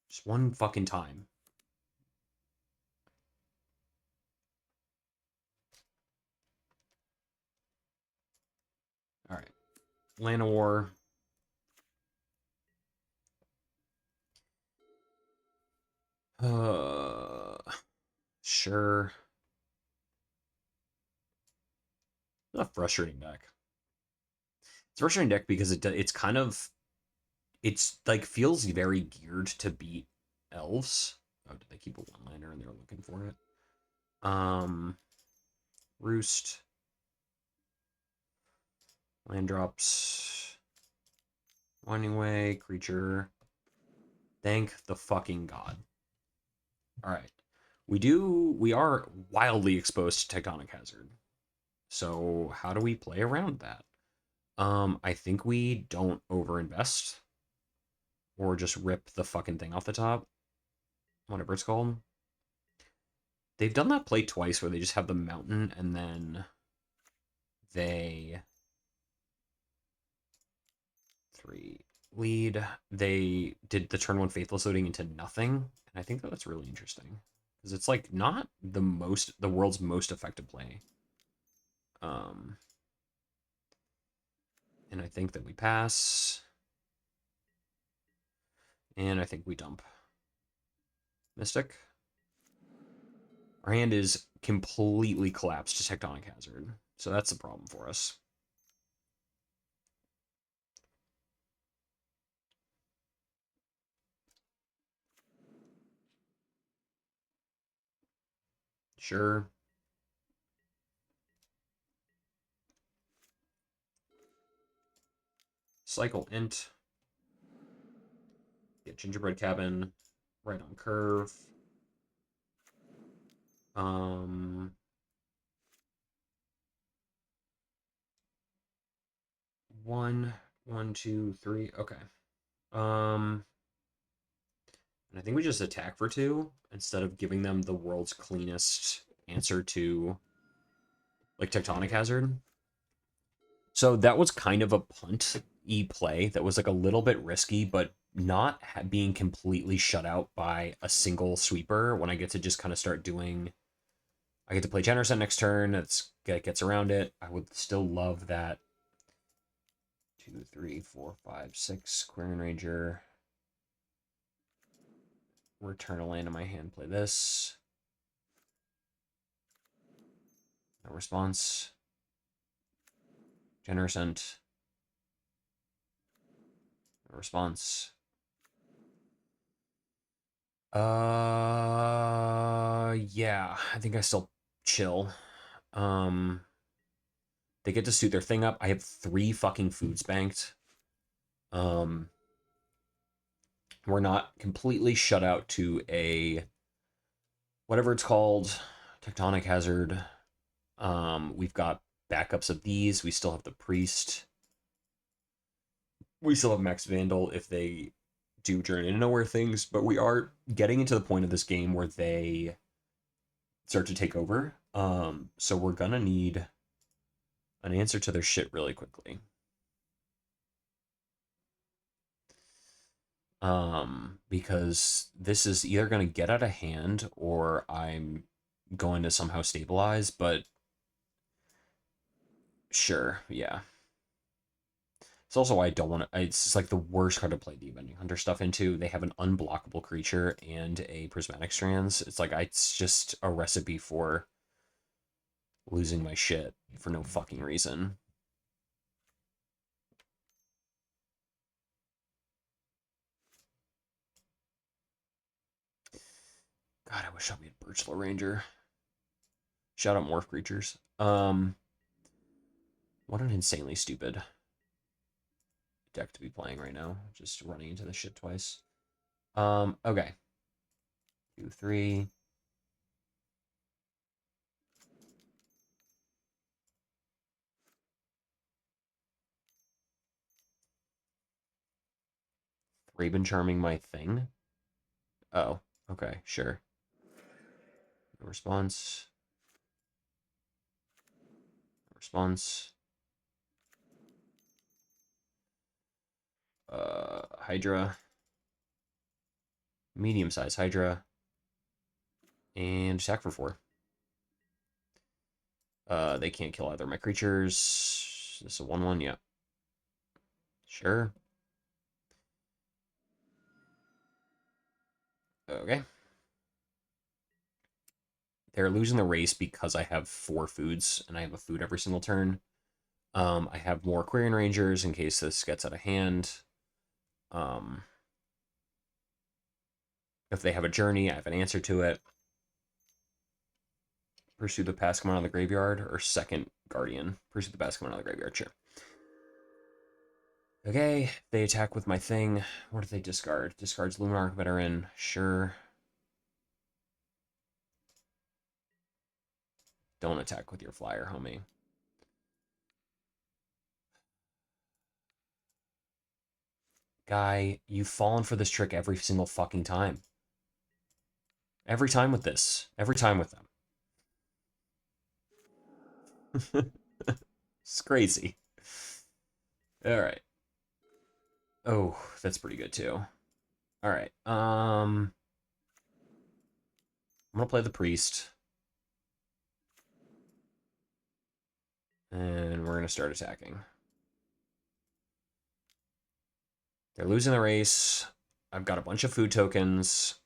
Just 1 fucking time. Alright. Llanowar. Sure. It's a frustrating deck. It's a frustrating deck because it's kind of, it's like feels very geared to beat elves. Oh, did they keep a 1-liner and they're looking for it? Roost. Land drops. Winding Way, creature. Thank the fucking god. Alright. We are wildly exposed to Tectonic Hazard. So how do we play around that? I think we don't overinvest. Or just rip the fucking thing off the top. Whatever it's called. They've done that play twice where they just have the mountain and then they 3 lead. They did the turn 1 Faithless loading into nothing. And I think that's really interesting. Because it's like not the world's most effective play. And I think that we pass. And I think we dump. Mystic. Our hand is completely collapsed to Tectonic Hazard. So that's the problem for us. Sure. Cycle int. Get gingerbread cabin. Right on curve. 1, 1, 2, 3. Okay. And I think we just attack for 2 instead of giving them the world's cleanest answer to like Tectonic Hazard. So that was kind of a punt-y play that was like a little bit risky, but not being completely shut out by a single sweeper when I get to just kind of start doing. I get to play Generous next turn. That gets around it. I would still love that. 2, 3, 4, 5, 6. Quarian Ranger. Return a land in my hand. Play this. No response. Generosent. No response. Yeah, I think I still chill. They get to suit their thing up. I have 3 fucking foods banked. We're not completely shut out to a whatever it's called, tectonic hazard. We've got backups of these. We still have the priest. We still have Max Vandal if they do Journey to Nowhere things, but we are getting into the point of this game where they start to take over. So we're gonna need an answer to their shit really quickly. Because this is either gonna get out of hand or I'm going to somehow stabilize, but sure, yeah. It's also why I don't want to. It's just like the worst card to play Demon Hunter stuff into. They have an unblockable creature and a prismatic strands. It's like it's just a recipe for losing my shit for no fucking reason. God, I wish I had Birchlow Ranger. Shout out Morph Creatures. What an insanely stupid deck to be playing right now. Just running into this shit twice. Okay. 2, 3. Raven Charming my thing? Oh, okay, sure. No response. No response. Hydra. Medium-sized Hydra. And attack for 4. They can't kill either of my creatures. This is a 1/1, yeah. Sure. Okay. They're losing the race because I have 4 foods, and I have a food every single turn. I have more Quarian Rangers in case this gets out of hand. If they have a journey, I have an answer to it. Pursue the past command out of the graveyard, or second Guardian. Pursue the past command out of the graveyard, sure. Okay, they attack with my thing. What do they discard? Discards Luminarch Veteran, sure. Don't attack with your flyer, homie. Guy, you've fallen for this trick every single fucking time. Every time with this. Every time with them. It's crazy. All right. Oh, that's pretty good too. All right. I'm gonna play the priest, and we're gonna start attacking. They're losing the race. I've got a bunch of food tokens.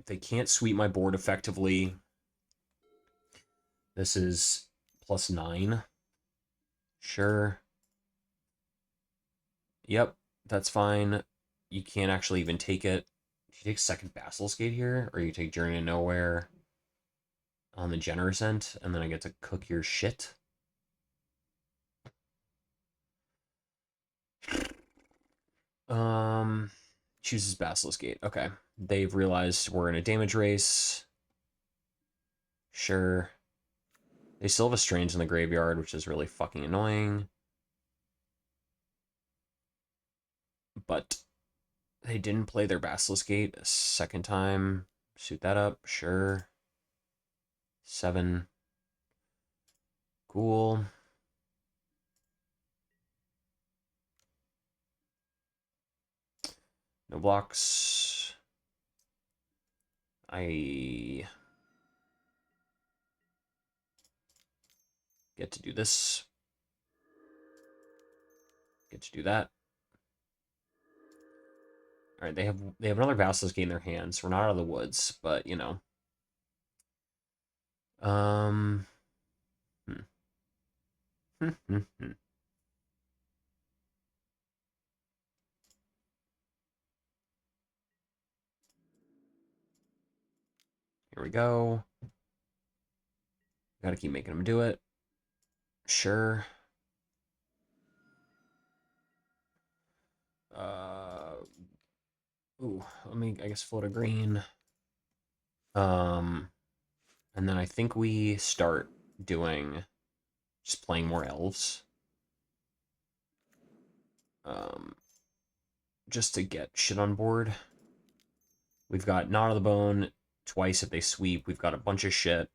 They can't sweep my board effectively. This is +9. Sure. Yep, that's fine. You can't actually even take it. You take second Basilisk Gate here, or you take Journey to Nowhere on the Generous End, and then I get to cook your shit. Chooses Basilisk Gate. Okay. They've realized we're in a damage race. Sure. They still have a Strange in the graveyard, which is really fucking annoying. But they didn't play their Basilisk Gate a second time. Suit that up. Sure. 7. Cool. No blocks. I Get to do this. Get to do that. All right, they have another Basilisk in their hands. We're not out of the woods, but you know. Um. Hmm. Here we go. Gotta keep making them do it. Sure. Uh. Ooh. Let me. I guess float a green. Um. And then I think we start doing just playing more elves. Um. Just to get shit on board. We've got Knot of the Bone twice if they sweep. We've got a bunch of shit.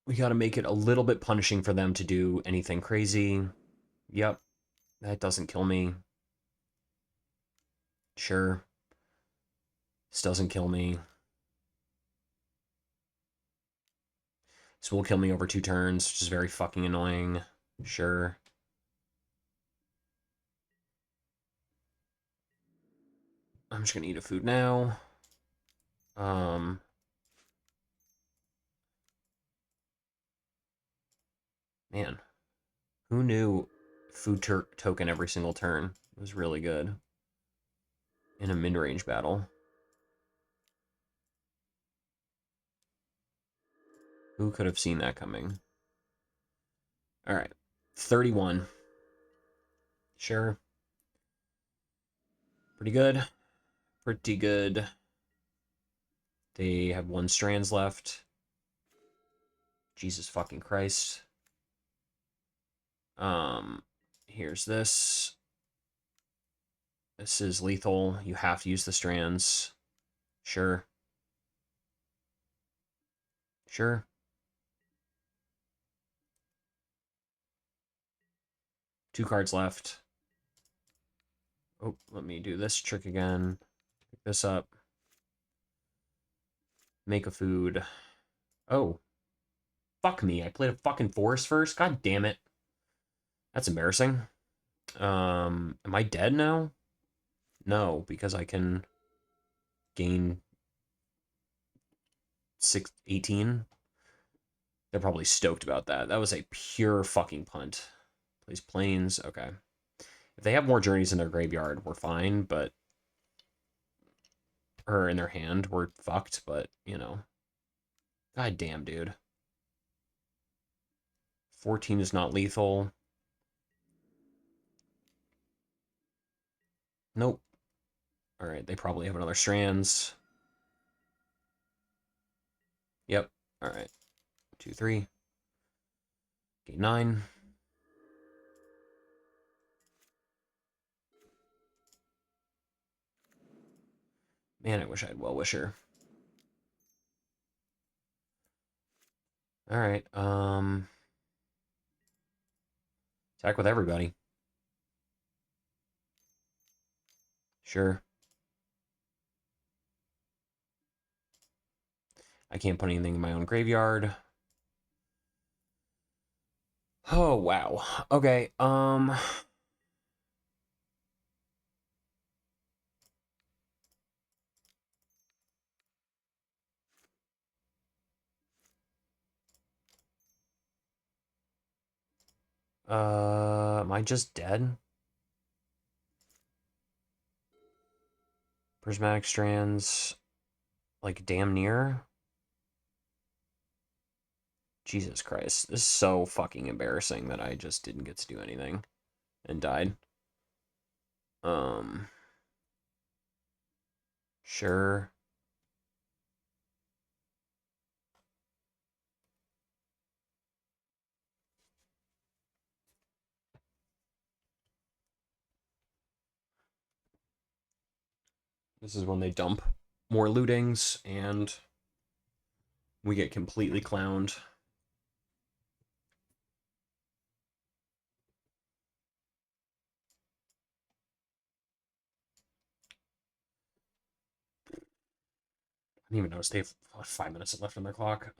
We got to make it a little bit punishing for them to do anything crazy. Yep, that doesn't kill me. Sure. This doesn't kill me. This will kill me over 2 turns, which is very fucking annoying. Sure. I'm just gonna eat a food now. Um, man, who knew food token every single turn? It was really good in a mid-range battle. Who could have seen that coming? All right, 31. Sure. Pretty good. Pretty good. They have 1 strands left. Jesus fucking Christ. Here's this. This is lethal. You have to use the strands. Sure. Sure. 2 cards left. Oh, let me do this trick again. Pick this up. Make a food. Oh. Fuck me. I played a fucking forest first? God damn it. That's embarrassing. Am I dead now? No, because I can gain 18. They're probably stoked about that. That was a pure fucking punt. Plays planes. Okay. If they have more journeys in their graveyard, we're fine, but... Or in their hand, we're fucked, but, you know. God damn, dude. 14 is not lethal. Nope. Alright, they probably have another strands. Yep. Alright. 2, 3. Okay, 9. Man, I wish I had Well-Wisher. Alright, attack with everybody. Sure. I can't put anything in my own graveyard. Oh, wow. Okay, am I just dead? Prismatic strands, like, damn near? Jesus Christ. This is so fucking embarrassing that I just didn't get to do anything and died. Um, sure. This is when they dump more lootings and we get completely clowned. I didn't even notice they have 5 minutes left on their clock.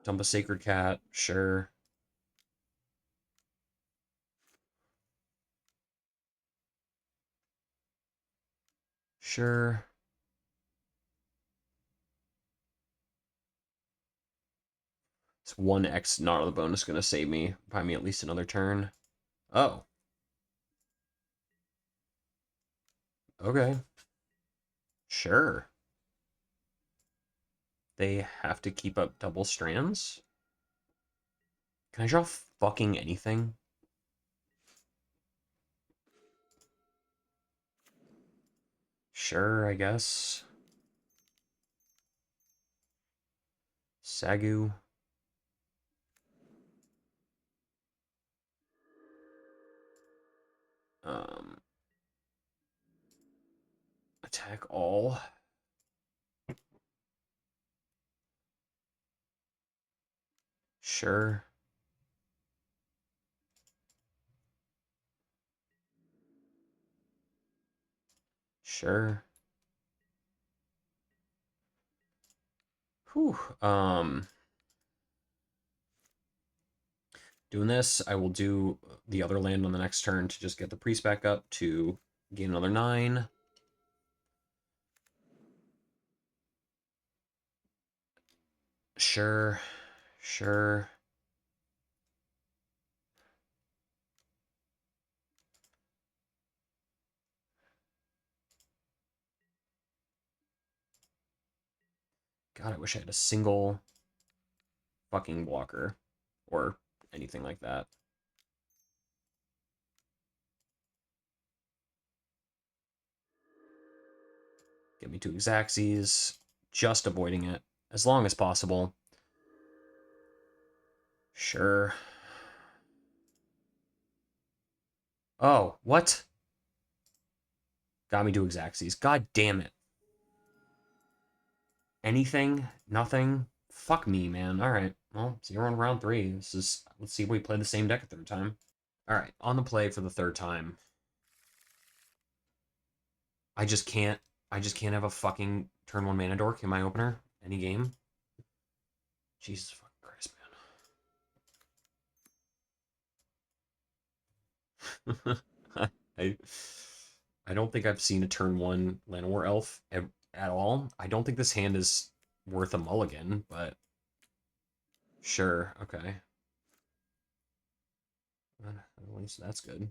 Dump a Sacred Cat, sure. Sure. It's 1x not on the bonus going to save me. Buy me at least another turn. Oh. Okay. Sure. They have to keep up double strands? Can I draw fucking anything? Sure, I guess. Sagu. Um, attack all. Sure. Sure. Whew. Doing this, I will do the other land on the next turn to just get the priest back up to gain another 9. Sure. Sure. God, I wish I had a single fucking blocker or anything like that. Get me 2 Xaxes, just avoiding it as long as possible. Sure. Oh, what? Got me 2 Xaxes. God damn it. Anything? Nothing? Fuck me, man. Alright. Well, 0 on round 3. Let's see if we play the same deck a third time. Alright, on the play for the third time. I just can't have a fucking turn 1 mana dork in my opener. Any game. Jesus fucking Christ, man. I I don't think I've seen a turn 1 Llanowar Elf at all. I don't think this hand is worth a mulligan, but sure, okay. At least that's good.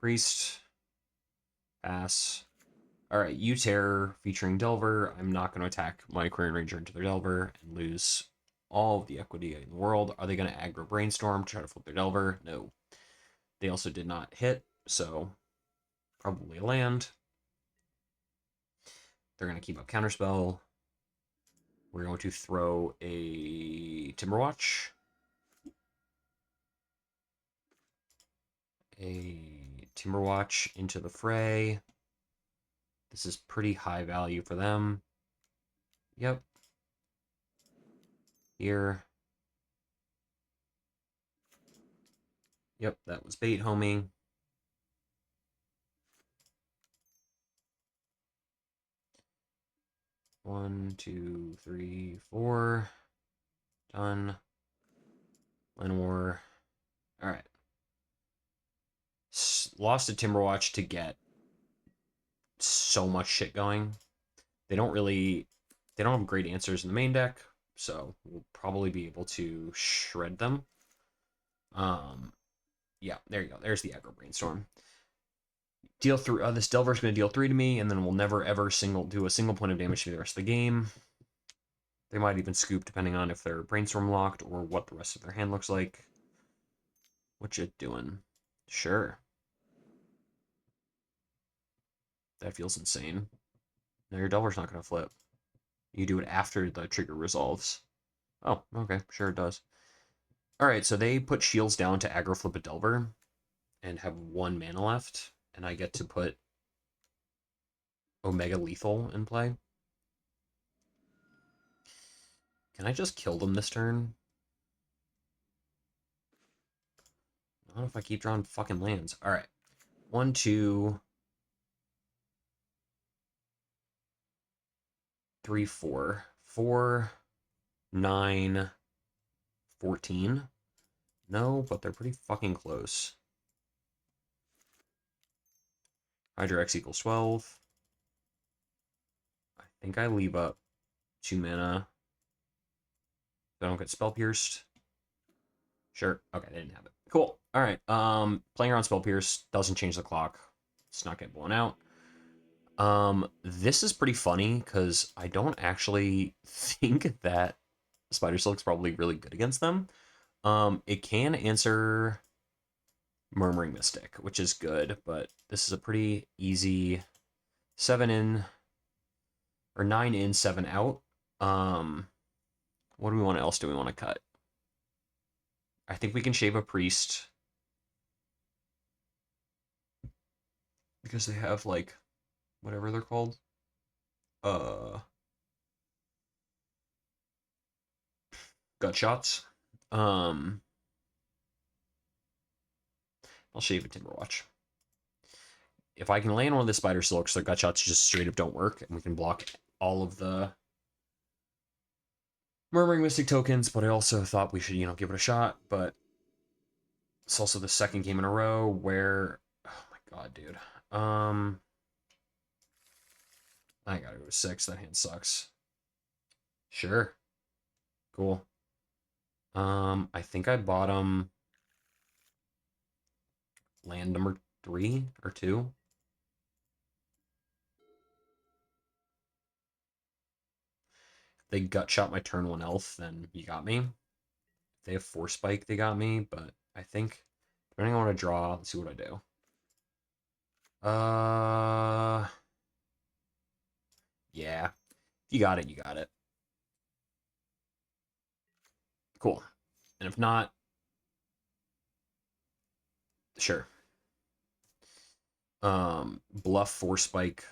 Priest. Pass. Alright, U-Terror featuring Delver. I'm not going to attack my Aquarian Ranger into their Delver and lose all of the equity in the world. Are they going to aggro Brainstorm to try to flip their Delver? No. They also did not hit, so probably a land. They're going to keep up Counterspell. We're going to throw a Timberwatch. A Timberwatch into the fray. This is pretty high value for them. Yep. Here. Yep, that was bait homing. One, two, three, 4. Done. Llanowar. Alright. Lost a Timberwatch to get so much shit going. They don't have great answers in the main deck, so we'll probably be able to shred them. Yeah, there you go. There's the aggro brainstorm. Deal 3. This Delver's going to deal 3 to me, and then we'll never ever do a single point of damage to the rest of the game. They might even scoop depending on if they're brainstorm locked or what the rest of their hand looks like. What you doing? Sure. That feels insane. No, your Delver's not going to flip. You do it after the trigger resolves. Oh, okay. Sure it does. Alright, so they put shields down to aggro flip a Delver and have 1 mana left, and I get to put Omega Lethal in play. Can I just kill them this turn? I don't know if I keep drawing fucking lands. Alright. 1, 2, 3, 4. 4, 9, 14. No, but they're pretty fucking close. Hydra X equals 12. I think I leave up 2 mana. So I don't get spell pierced. Sure. Okay, they didn't have it. Cool. All right. Playing around spell pierce doesn't change the clock. It's not getting blown out. This is pretty funny because I don't actually think that Spidersilk's probably really good against them. It can answer Murmuring Mystic, which is good, but this is a pretty easy 7 in or 9 in, 7 out. What do we want else do we want to cut? I think we can shave a priest because they have like whatever they're called. Uh Gut shots. Um I'll shave a Timberwatch. If I can land one of the Spider Silks, their gut shots just straight up don't work, and we can block all of the Murmuring Mystic tokens, but I also thought we should, give it a shot, but it's also the second game in a row where oh my god, dude. I gotta go to 6. That hand sucks. Sure. Cool. I think I bottom land number 3 or 2. If they gut shot my turn 1 elf, then you got me. If they have 4 spike, they got me, but I think depending on what I draw, let's see what I do. Yeah. If you got it, you got it. Cool. And if not, sure. Bluff 4 spike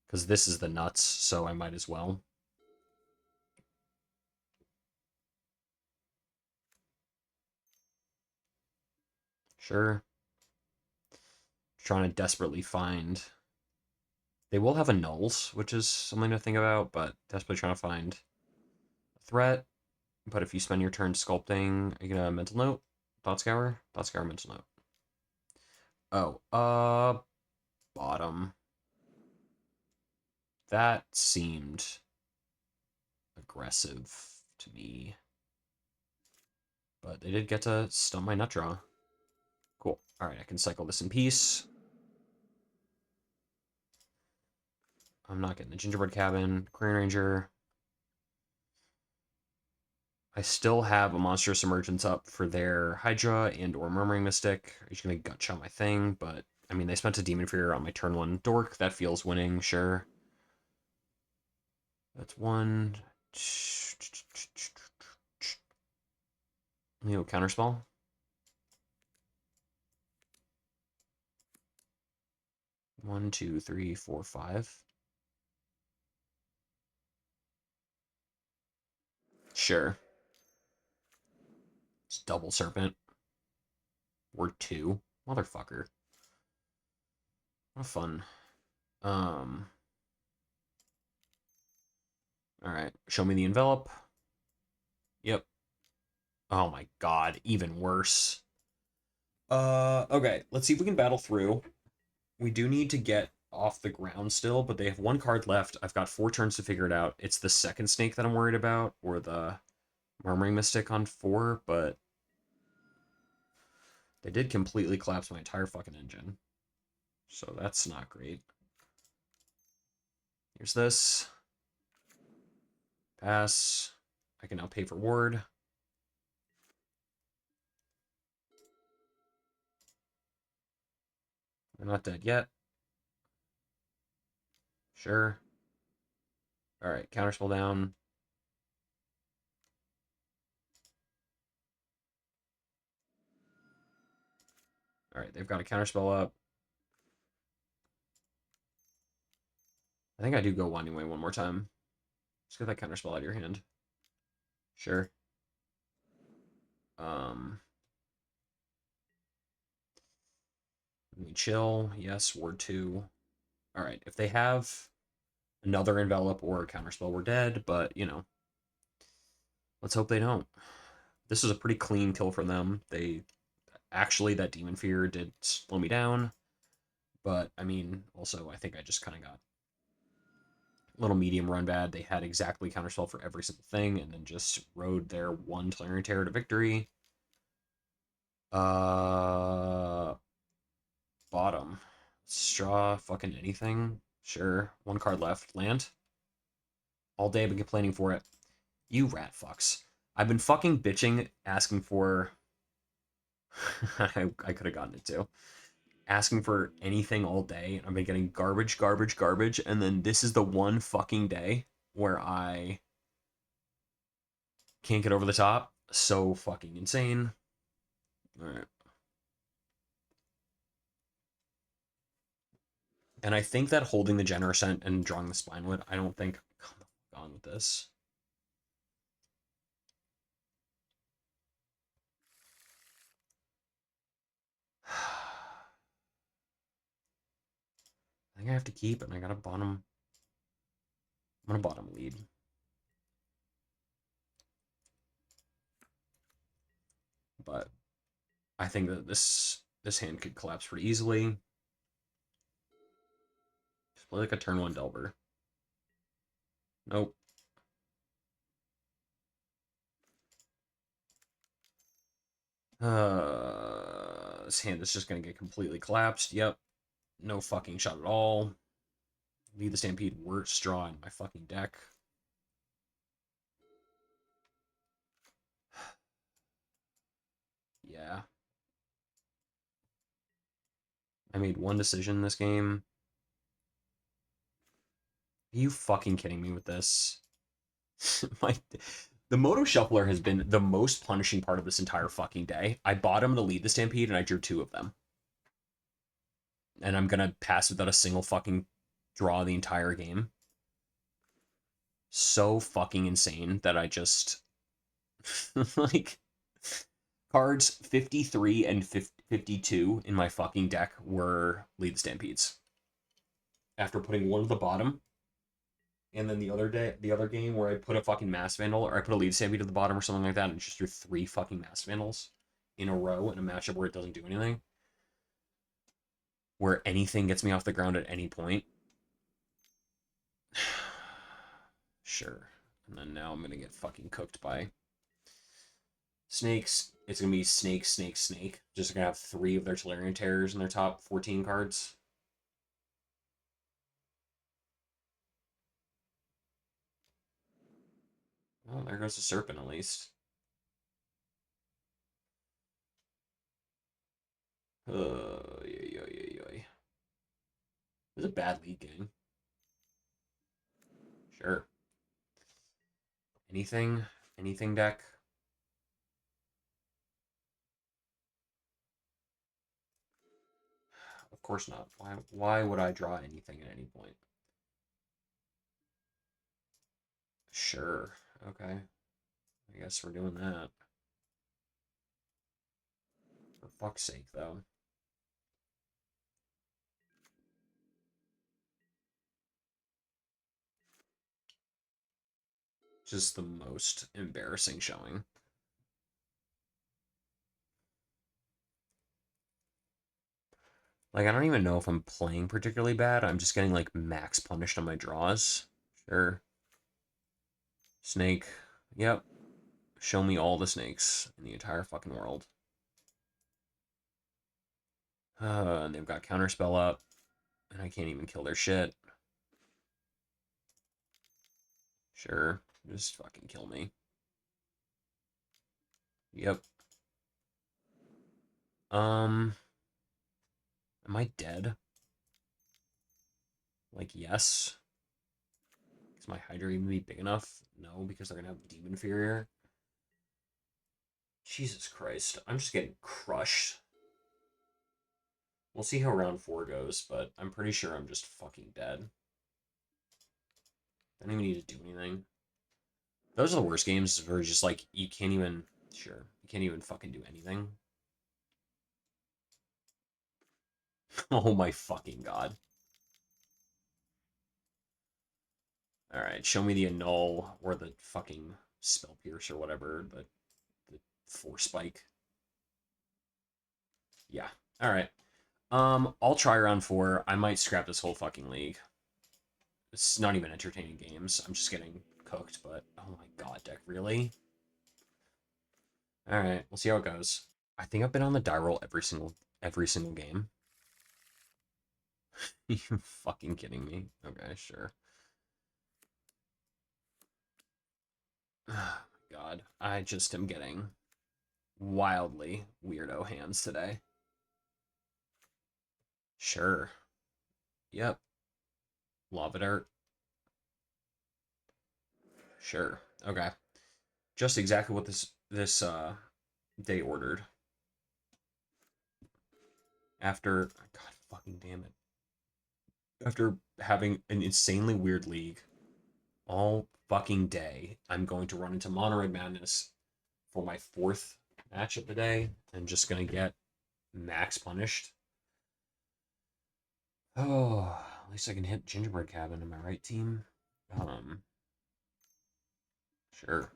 because this is the nuts, so I might as well. Sure. Trying to desperately find. They will have a nulls, which is something to think about, but desperately trying to find a threat. But if you spend your turn sculpting, you get a mental note, thought scour, mental note. Oh, bottom. That seemed aggressive to me. But they did get to stump my nut draw. Cool. Alright, I can cycle this in peace. I'm not getting the gingerbread cabin, Queen Ranger. I still have a monstrous emergence up for their Hydra and or Murmuring Mystic. He's gonna gut shot my thing, but I mean they spent a Demon Fear on my turn 1 dork. That feels winning, sure. That's 1. Counterspell. One, two, three, four, 5. Sure. It's double serpent. Word 2. Motherfucker. What fun. Alright. Show me the envelope. Yep. Oh my god. Even worse. Okay. Let's see if we can battle through. We do need to get off the ground still, but they have 1 card left. I've got 4 turns to figure it out. It's the second snake that I'm worried about, or the Murmuring Mystic on 4, but they did completely collapse my entire fucking engine. So that's not great. Here's this. Pass. I can now pay for ward. They're not dead yet. Sure. Alright, counterspell down. Alright, they've got a counterspell up. I think I do go Winding Way one more time. Let's get that counterspell out of your hand. Sure. We chill. Yes, ward 2. Alright, if they have another envelop or a counterspell, we're dead, but, Let's hope they don't. This was a pretty clean kill for them. They actually, that Demon Fear did slow me down, but I mean, also I think I just kind of got a little medium run bad. They had exactly counterspell for every single thing, and then just rode their one Tolarian Terror to victory. Bottom. Straw, fucking anything. Sure. One card left. Land. All day I've been complaining for it. You rat fucks. I've been fucking bitching, asking for... I could have gotten it too. Asking for anything all day. I've been getting garbage, garbage, garbage, and then this is the one fucking day where I can't get over the top. So fucking insane. Alright. And I think that holding the Generosent and drawing the Spinewood, I don't think... Come on with this. I think I have to keep it, and I got a bottom... I'm gonna bottom lead. But I think that this hand could collapse pretty easily. Just play like a turn 1 Delver. Nope. This hand is just gonna get completely collapsed. Yep. No fucking shot at all. Lead the Stampede, worst draw in my fucking deck. Yeah. I made one decision this game. Are you fucking kidding me with this? The Moto Shuffler has been the most punishing part of this entire fucking day. I bought him to lead the Stampede, and I drew 2 of them. And I'm gonna pass without a single fucking draw the entire game. So fucking insane that I just... like... Cards 53 and 52 in my fucking deck were lead the Stampedes. After putting one at the bottom, and then the other game where I put a fucking Mass Vandal, or I put a lead Stampede at the bottom or something like that, and just threw 3 fucking Mass Vandals in a row in a matchup where it doesn't do anything. Where anything gets me off the ground at any point. Sure. And then now I'm gonna get fucking cooked by snakes. It's gonna be snake, snake, snake. Just gonna have 3 of their Tolarian Terrors in their top 14 cards. Well, there goes the Serpent at least. This is a bad lead game. Sure. Anything deck. Of course not. Why would I draw anything at any point? Sure. Okay. I guess we're doing that. For fuck's sake, though. Just the most embarrassing showing. Like, I don't even know if I'm playing particularly bad. I'm just getting, like, max punished on my draws. Sure. Snake. Yep. Show me all the snakes in the entire fucking world. And they've got Counterspell up. And I can't even kill their shit. Sure. Just fucking kill me. Yep. Am I dead? Like, yes. Is my Hydra even be big enough? No, because they're gonna have Demon Fear. Jesus Christ. I'm just getting crushed. We'll see how round 4 goes, but I'm pretty sure I'm just fucking dead. I don't even need to do anything. Those are the worst games where just like, you can't even... Sure. You can't even fucking do anything. Oh my fucking god. Alright, show me the annul or the fucking spell pierce or whatever, the 4 spike. Yeah. All right. I'll try round 4. I might scrap this whole fucking league. It's not even entertaining games. I'm just getting cooked, but oh my god, deck, really? All right, we'll see how it goes. I think I've been on the die roll every single game. You fucking kidding me? Okay, sure. Oh my god, I just am getting wildly weirdo hands today. Sure. Yep. Lava Dart. Sure. Okay. Just exactly what this day ordered. After god fucking damn it. After having an insanely weird league all fucking day, I'm going to run into Mono Red Madness for my 4th match of the day and just gonna get max punished. Oh, at least I can hit Gingerbread Cabin. Am I right, team? Um, sure.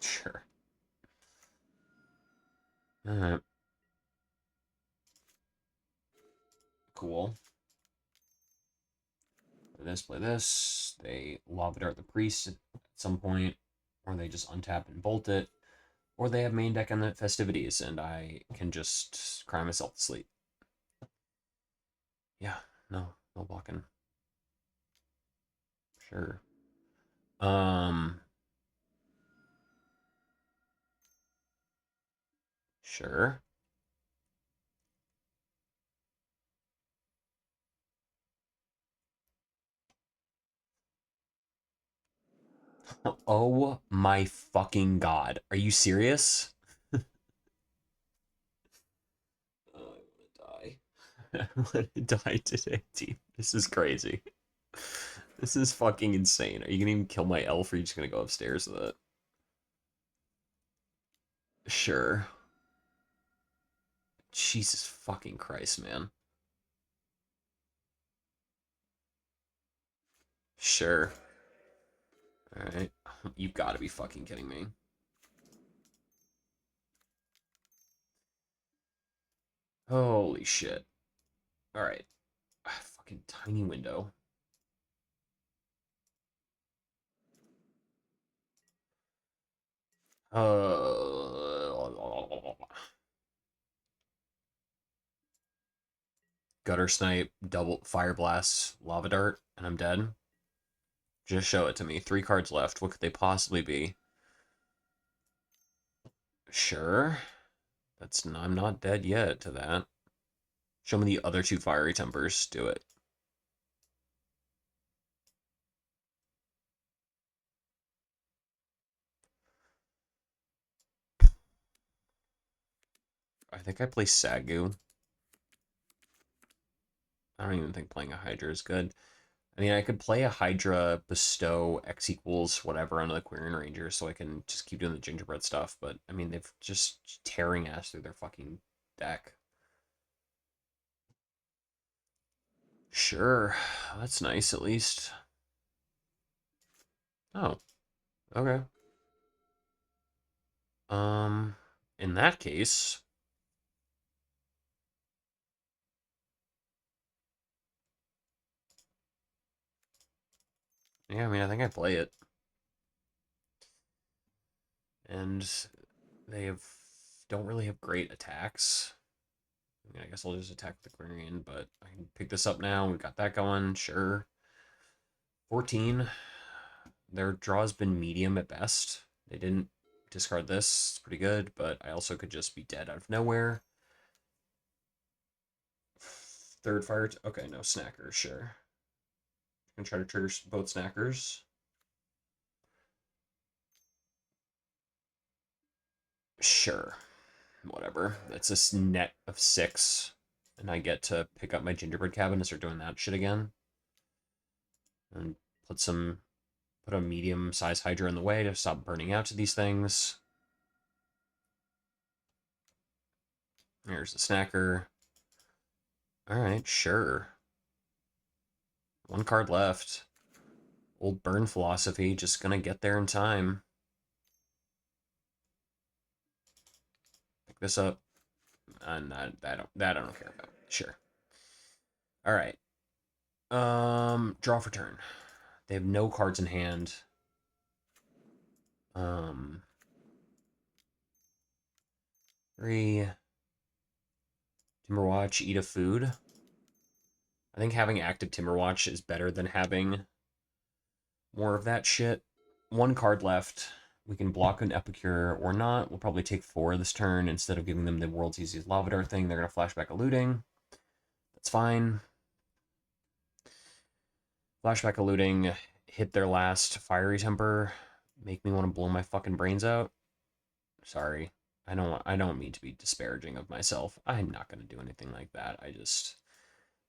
Sure. Alright. Cool. Play this, play this. They Lava Dart the Priest at some point, or they just untap and bolt it, or they have main deck on the festivities, and I can just cry myself to sleep. Yeah, no blocking. Sure. Um, sure. Oh my fucking god. Are you serious? Oh, I want to die. I want to die today, team. This is crazy. This is fucking insane. Are you gonna even kill my elf or are you just gonna go upstairs with it? Sure. Jesus fucking Christ, man. Sure. Alright. You've got to be fucking kidding me. Holy shit. Alright. Fucking tiny window. Gutter Snipe, double Fire Blast, Lava Dart, and I'm dead. Just show it to me. 3 cards left. What could they possibly be? Sure. I'm not dead yet to that. Show me the other 2 fiery tempers. Do it. I think I play Sagu. I don't even think playing a Hydra is good. I mean, I could play a Hydra, bestow X equals whatever on the Quirion Ranger, so I can just keep doing the gingerbread stuff. But I mean, they've just tearing ass through their fucking deck. Sure, that's nice at least. Oh, okay. Um, in that case, yeah, I mean, I think I play it, and they don't really have great attacks. I mean, I guess I'll just attack the Quirion, but I can pick this up now. We got that going, sure. 14. Their draw's been medium at best. They didn't discard this. It's pretty good, but I also could just be dead out of nowhere. 3rd fire. Okay, no snackers, sure. I'm gonna try to trigger both snackers. Sure. Whatever. It's a net of 6. And I get to pick up my gingerbread cabin and start doing that shit again. And put a medium size Hydra in the way to stop burning out to these things. There's the snacker. Alright, sure. One card left. Old burn philosophy, just gonna get there in time. Pick this up. And that I don't care about. Sure. All right. Draw for turn. They have no cards in hand. Um, 3. Timberwatch, eat a food. I think having active Timberwatch is better than having more of that shit. One card left. We can block an Epicure or not. We'll probably take 4 this turn instead of giving them the world's easiest Lava Dart thing. They're going to flashback a looting. That's fine. Flashback a looting, hit their last Fiery Temper, make me want to blow my fucking brains out. Sorry. I don't mean to be disparaging of myself. I'm not going to do anything like that.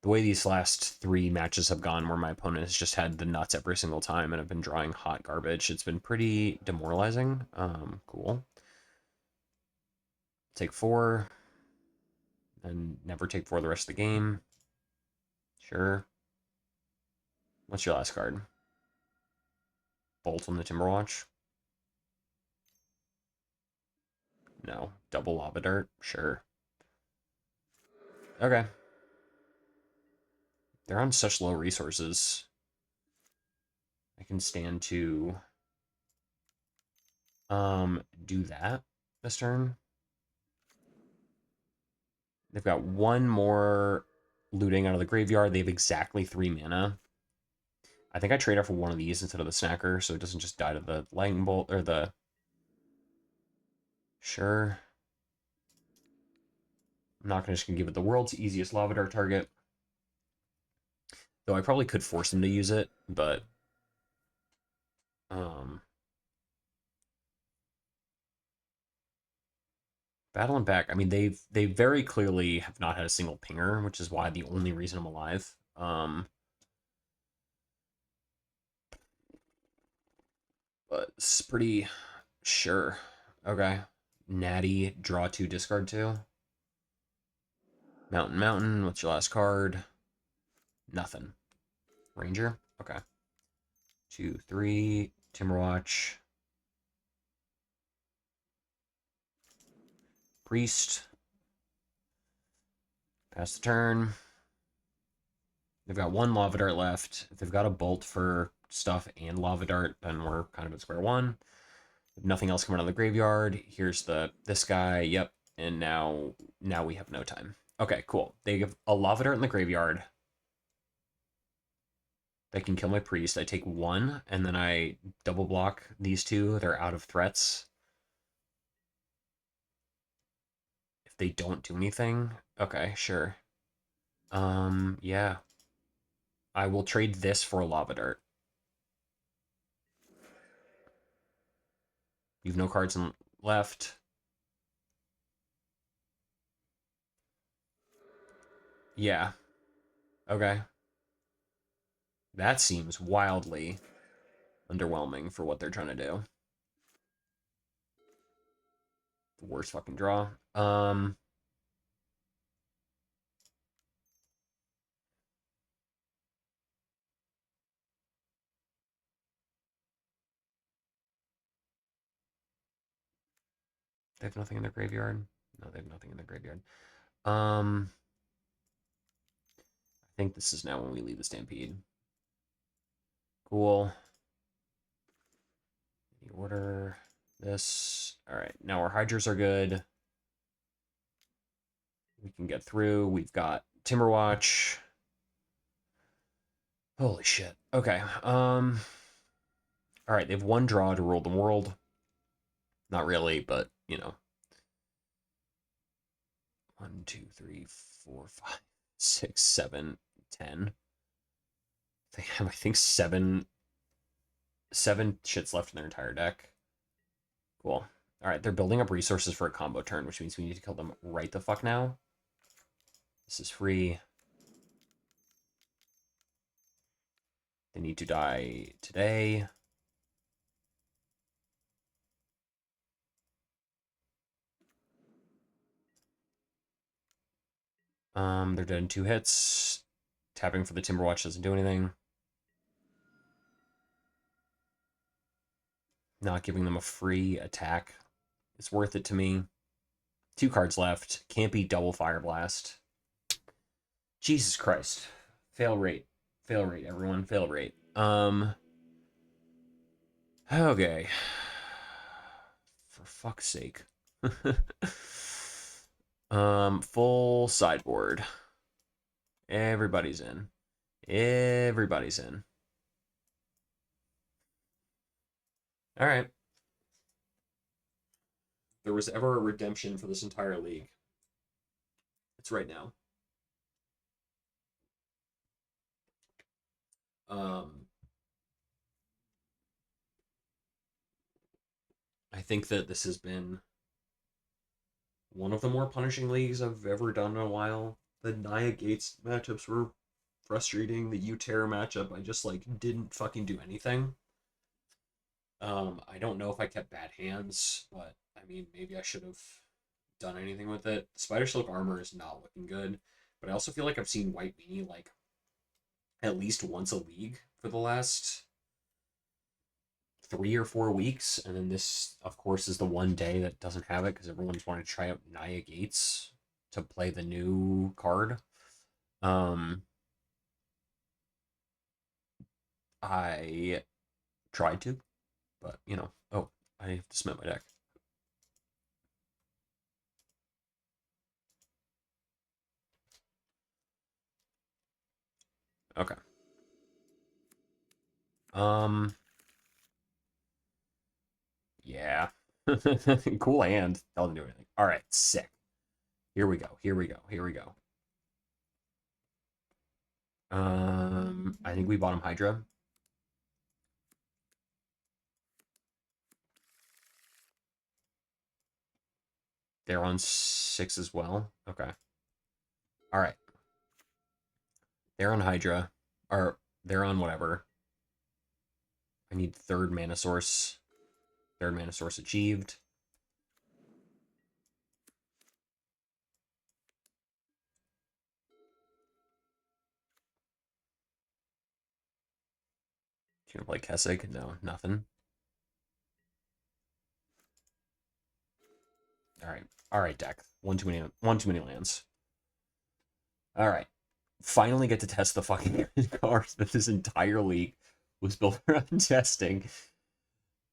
The way these last 3 matches have gone where my opponent has just had the nuts every single time and I've been drawing hot garbage, it's been pretty demoralizing. Cool. Take 4 and never take 4 the rest of the game. Sure. What's your last card? Bolt on the Timberwatch? No. Double Lava Dart? Sure. Okay. They're on such low resources. I can stand to do that this turn. They've got one more looting out of the graveyard. They have exactly 3 mana. I think I trade off for one of these instead of the snacker so it doesn't just die to the lightning bolt or the... Sure. I'm not just gonna give it the world's easiest Lava Dart target. Though I probably could force them to use it, but Battle and back. I mean, they very clearly have not had a single pinger, which is why the only reason I'm alive. But it's pretty sure. Okay. Natty, draw 2, discard 2. Mountain. What's your last card? Nothing. Ranger. Okay. 2, 3. Timberwatch. Priest. Pass the turn. They've got 1 Lava Dart left. If they've got a Bolt for stuff and Lava Dart, then we're kind of at square one. If nothing else coming out of the graveyard. Here's this guy. Yep. And now we have no time. Okay, cool. They have a Lava Dart in the graveyard. They can kill my priest. I take 1, and then I double block these 2. They're out of threats. If they don't do anything, okay, sure. Yeah. I will trade this for a Lava Dart. You've no cards left. Yeah. Okay. That seems wildly underwhelming for what they're trying to do. The worst fucking draw. They have nothing in their graveyard. No, they have nothing in their graveyard. I think this is now when we leave the Stampede. Cool. Any order this. All right, now our Hydras are good. We can get through. We've got Timberwatch. Holy shit. Okay. All right, they have 1 draw to rule the world. Not really, but you know. 1, 2, 3, 4, 5, 6, 7, 10. They have, I think, 7 shits left in their entire deck. Cool. All right, they're building up resources for a combo turn, which means we need to kill them right the fuck now. This is free. They need to die today. They're dead in 2 hits. Tapping for the Timberwatch doesn't do anything. Not giving them a free attack is worth it to me. 2 cards left. Can't be double Fire Blast. Jesus Christ. Fail rate. Fail rate, everyone. Fail rate. Okay. For fuck's sake. Full sideboard. Everybody's in. Everybody's in. All right. If there was ever a redemption for this entire league, it's right now. I think that this has been one of the more punishing leagues I've ever done in a while. The Nia Gates matchups were frustrating. The U-Terra matchup, I just like didn't fucking do anything. I don't know if I kept bad hands, but I mean, maybe I should have done anything with it. Spidersilk Armor is not looking good, but I also feel like I've seen White Meanie like at least once a league for the last 3 or 4 weeks, and then this, of course, is the one day that doesn't have it because everyone's wanting to try out Nia Gates to play the new card. I tried to, but you know, oh, I have to submit my deck. Okay. Yeah. Cool hand. Doesn't do anything. All right, sick. Here we go. Here we go. Here we go. I think we bought him Hydra. They're on 6 as well. Okay. All right. They're on Hydra. Or they're on whatever. I need third mana source. Third mana source achieved. You gonna play Kessig? No, nothing. All right. All right, deck. One too many lands. All right. Finally get to test the fucking cards that this entire league was built around testing.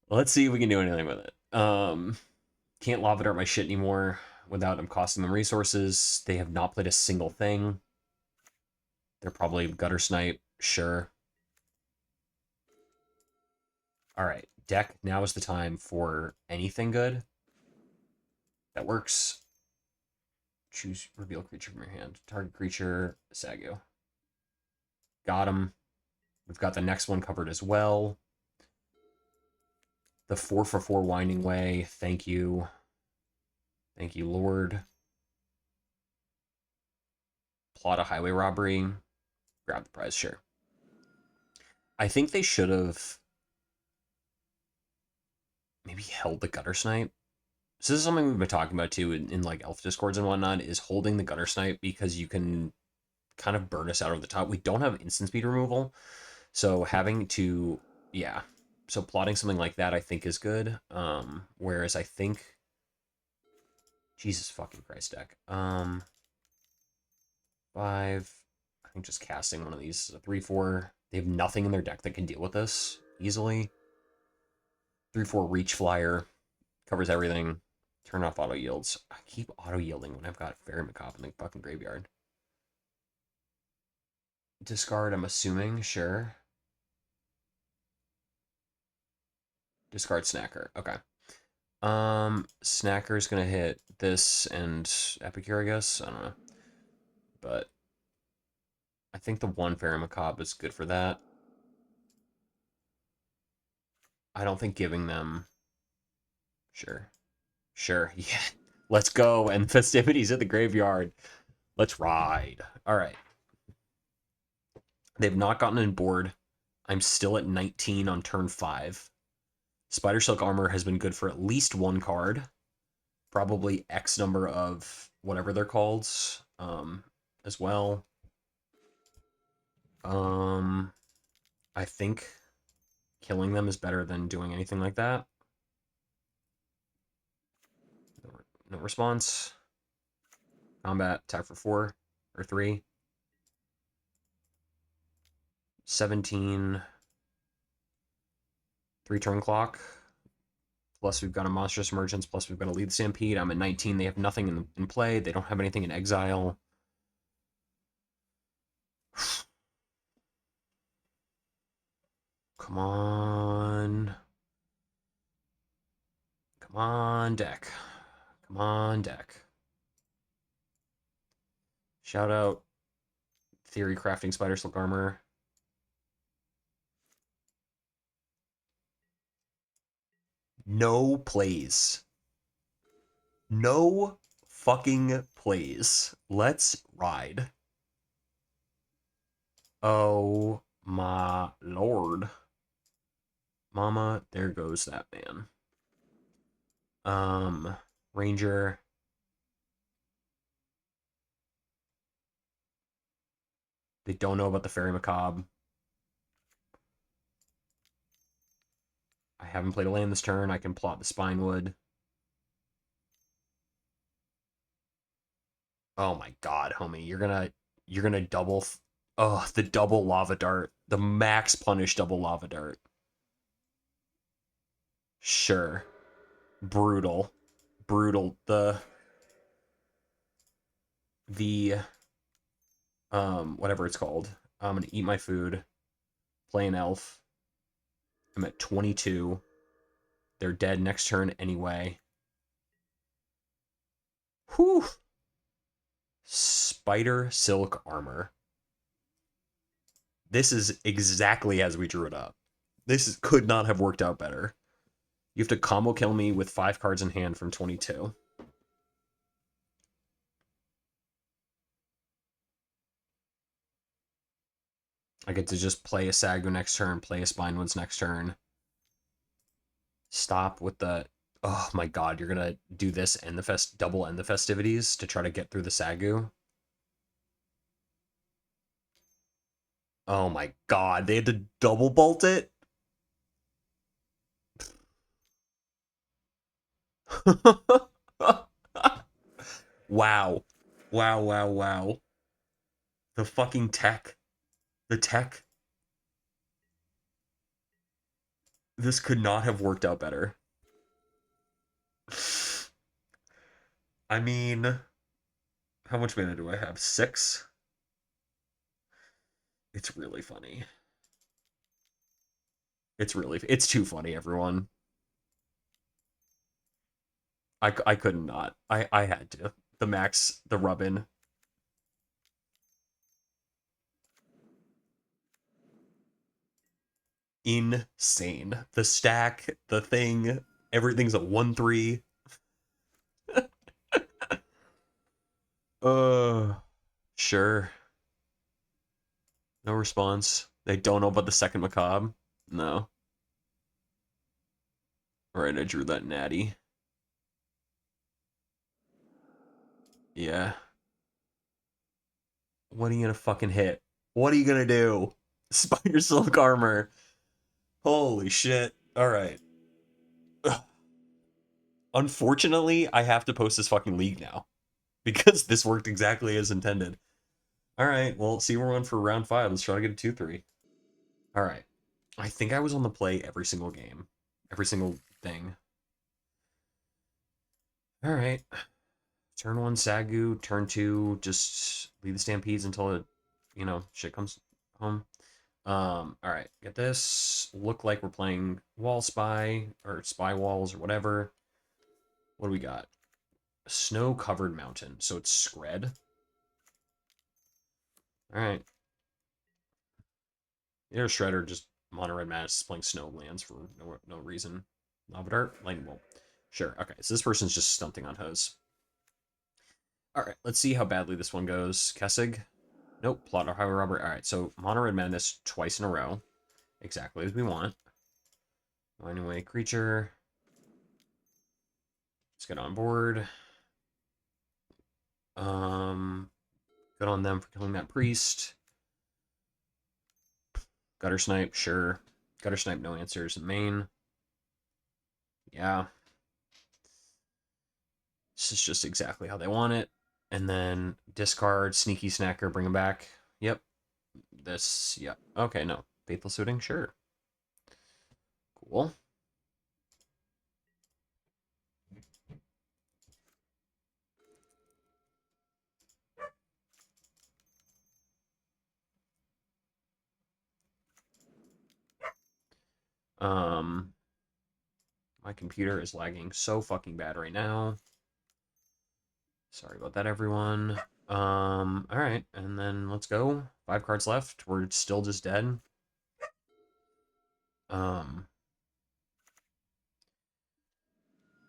Let's see if we can do anything with it. Can't lava dart my shit anymore without them costing them resources. They have not played a single thing. They're probably gutter snipe, sure. All right, deck. Now is the time for anything good that works. Choose reveal creature from your hand. Target creature, Sagu. Got him. We've got the next one covered as well. The 4/4 Winding Way. Thank you. Thank you, Lord. Plot a highway robbery. Grab the prize, sure. I think they should have maybe held the gutter snipe. So this is something we've been talking about too in like elf discords and whatnot, is holding the gutter snipe because you can kind of burn us out of the top. We don't have instant speed removal, so having to, yeah. So plotting something like that I think is good. Whereas I think, Jesus fucking Christ, deck. 5. I think just casting one of these is a 3/4. They have nothing in their deck that can deal with this easily. 3/4 reach flyer covers everything. Turn off auto yields. I keep auto yielding when I've got Fairy Macabre in the fucking graveyard. Discard, I'm assuming, sure. Discard Snacker. Okay. Snacker's gonna hit this and Epicure, I guess. I don't know. But I think the one Fairy Macabre is good for that. I don't think giving them. Sure. Sure. Yeah. Let's go. And festivities at the graveyard. Let's ride. All right. They've not gotten on board. I'm still at 19 on turn 5. Spidersilk Armor has been good for at least one card. Probably X number of whatever they're called as well. I think killing them is better than doing anything like that. no response. Combat, attack for 4 or 3. 17. 3 turn clock. Plus we've got a Monstrous Emergence, plus we've got a Lead Stampede. I'm at 19. They have nothing in play. They don't have anything in exile. Come on. Come on, deck. Come on, deck. Shout out Theory Crafting Spidersilk Armor. No plays. No fucking plays. Let's ride. Oh my lord. Mama, there goes that man. Ranger. They don't know about the Fairy Macabre. I haven't played a land this turn. I can plot the Spinewood. Oh my god, homie. You're gonna double oh, the double lava dart. The max punish double lava dart. Sure. Brutal. Brutal. The whatever it's called. I'm gonna eat my food. Play an elf. I'm at 22. They're dead next turn anyway. Whew. Spidersilk Armor. This is exactly as we drew it up. Could not have worked out better. You have to combo kill me with 5 cards in hand from 22. I get to just play a Sagu next turn, play a Spinewoods next turn. Stop with the... Oh my god, you're gonna do this and the double end the festivities to try to get through the Sagu? Oh my god, they had to double bolt it? Wow. Wow, wow, wow. The fucking tech. The tech. This could not have worked out better. I mean, how much mana do I have? 6? It's really funny. It's too funny, everyone. I couldn't not. I had to. The max, the rub-in. Insane. The stack, the thing, everything's a 1/3. Sure. No response. They don't know about the second macabre. No. Alright, I drew that natty. Yeah. What are you gonna fucking hit? What are you gonna do? Spidersilk Armor. Holy shit. Alright. Unfortunately, I have to post this fucking league now. Because this worked exactly as intended. Alright, well, see we're on for round 5. Let's try to get a 2-3. Alright. I think I was on the play every single game. Every single thing. Alright. Turn 1, Sagu. Turn 2, just leave the Stampedes until it, shit comes home. Alright, get this. Look like we're playing Wall Spy, or Spy Walls, or whatever. What do we got? Snow-covered mountain, so it's Scred. Alright. Air Shredder, just Mono Red Madness playing snow lands for no reason. Lava Dart, Lightning Bolt. Sure, okay, so this person's just stunting on Hose. Alright, let's see how badly this one goes. Kessig? Nope, Plot or Highway Robber. Alright, so Mono Red Madness twice in a row. Exactly as we want. Anyway, creature. Let's get on board. Good on them for killing that priest. Gutter Snipe, sure. Gutter Snipe, no answers in main. Yeah. This is just exactly how they want it. And then discard, sneaky snacker, bring him back. Yep. This, yep. Okay, no. Faithful Suiting, sure. Cool. Um, my computer is lagging so fucking bad right now. Sorry about that, everyone. All right, and then let's go. 5 cards left. We're still just dead. Um,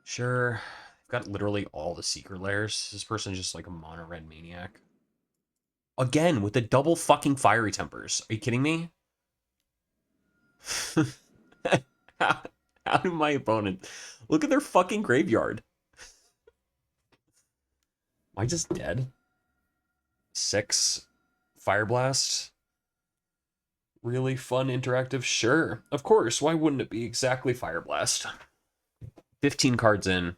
sure. I've got literally all the secret layers. This person's just like a mono red maniac. Again, with the double fucking fiery tempers. Are you kidding me? how, how do my opponent look at their fucking graveyard? Am I just dead? 6 Fire Blast. Really fun interactive? Sure. Of course. Why wouldn't it be exactly Fire Blast? 15 cards in.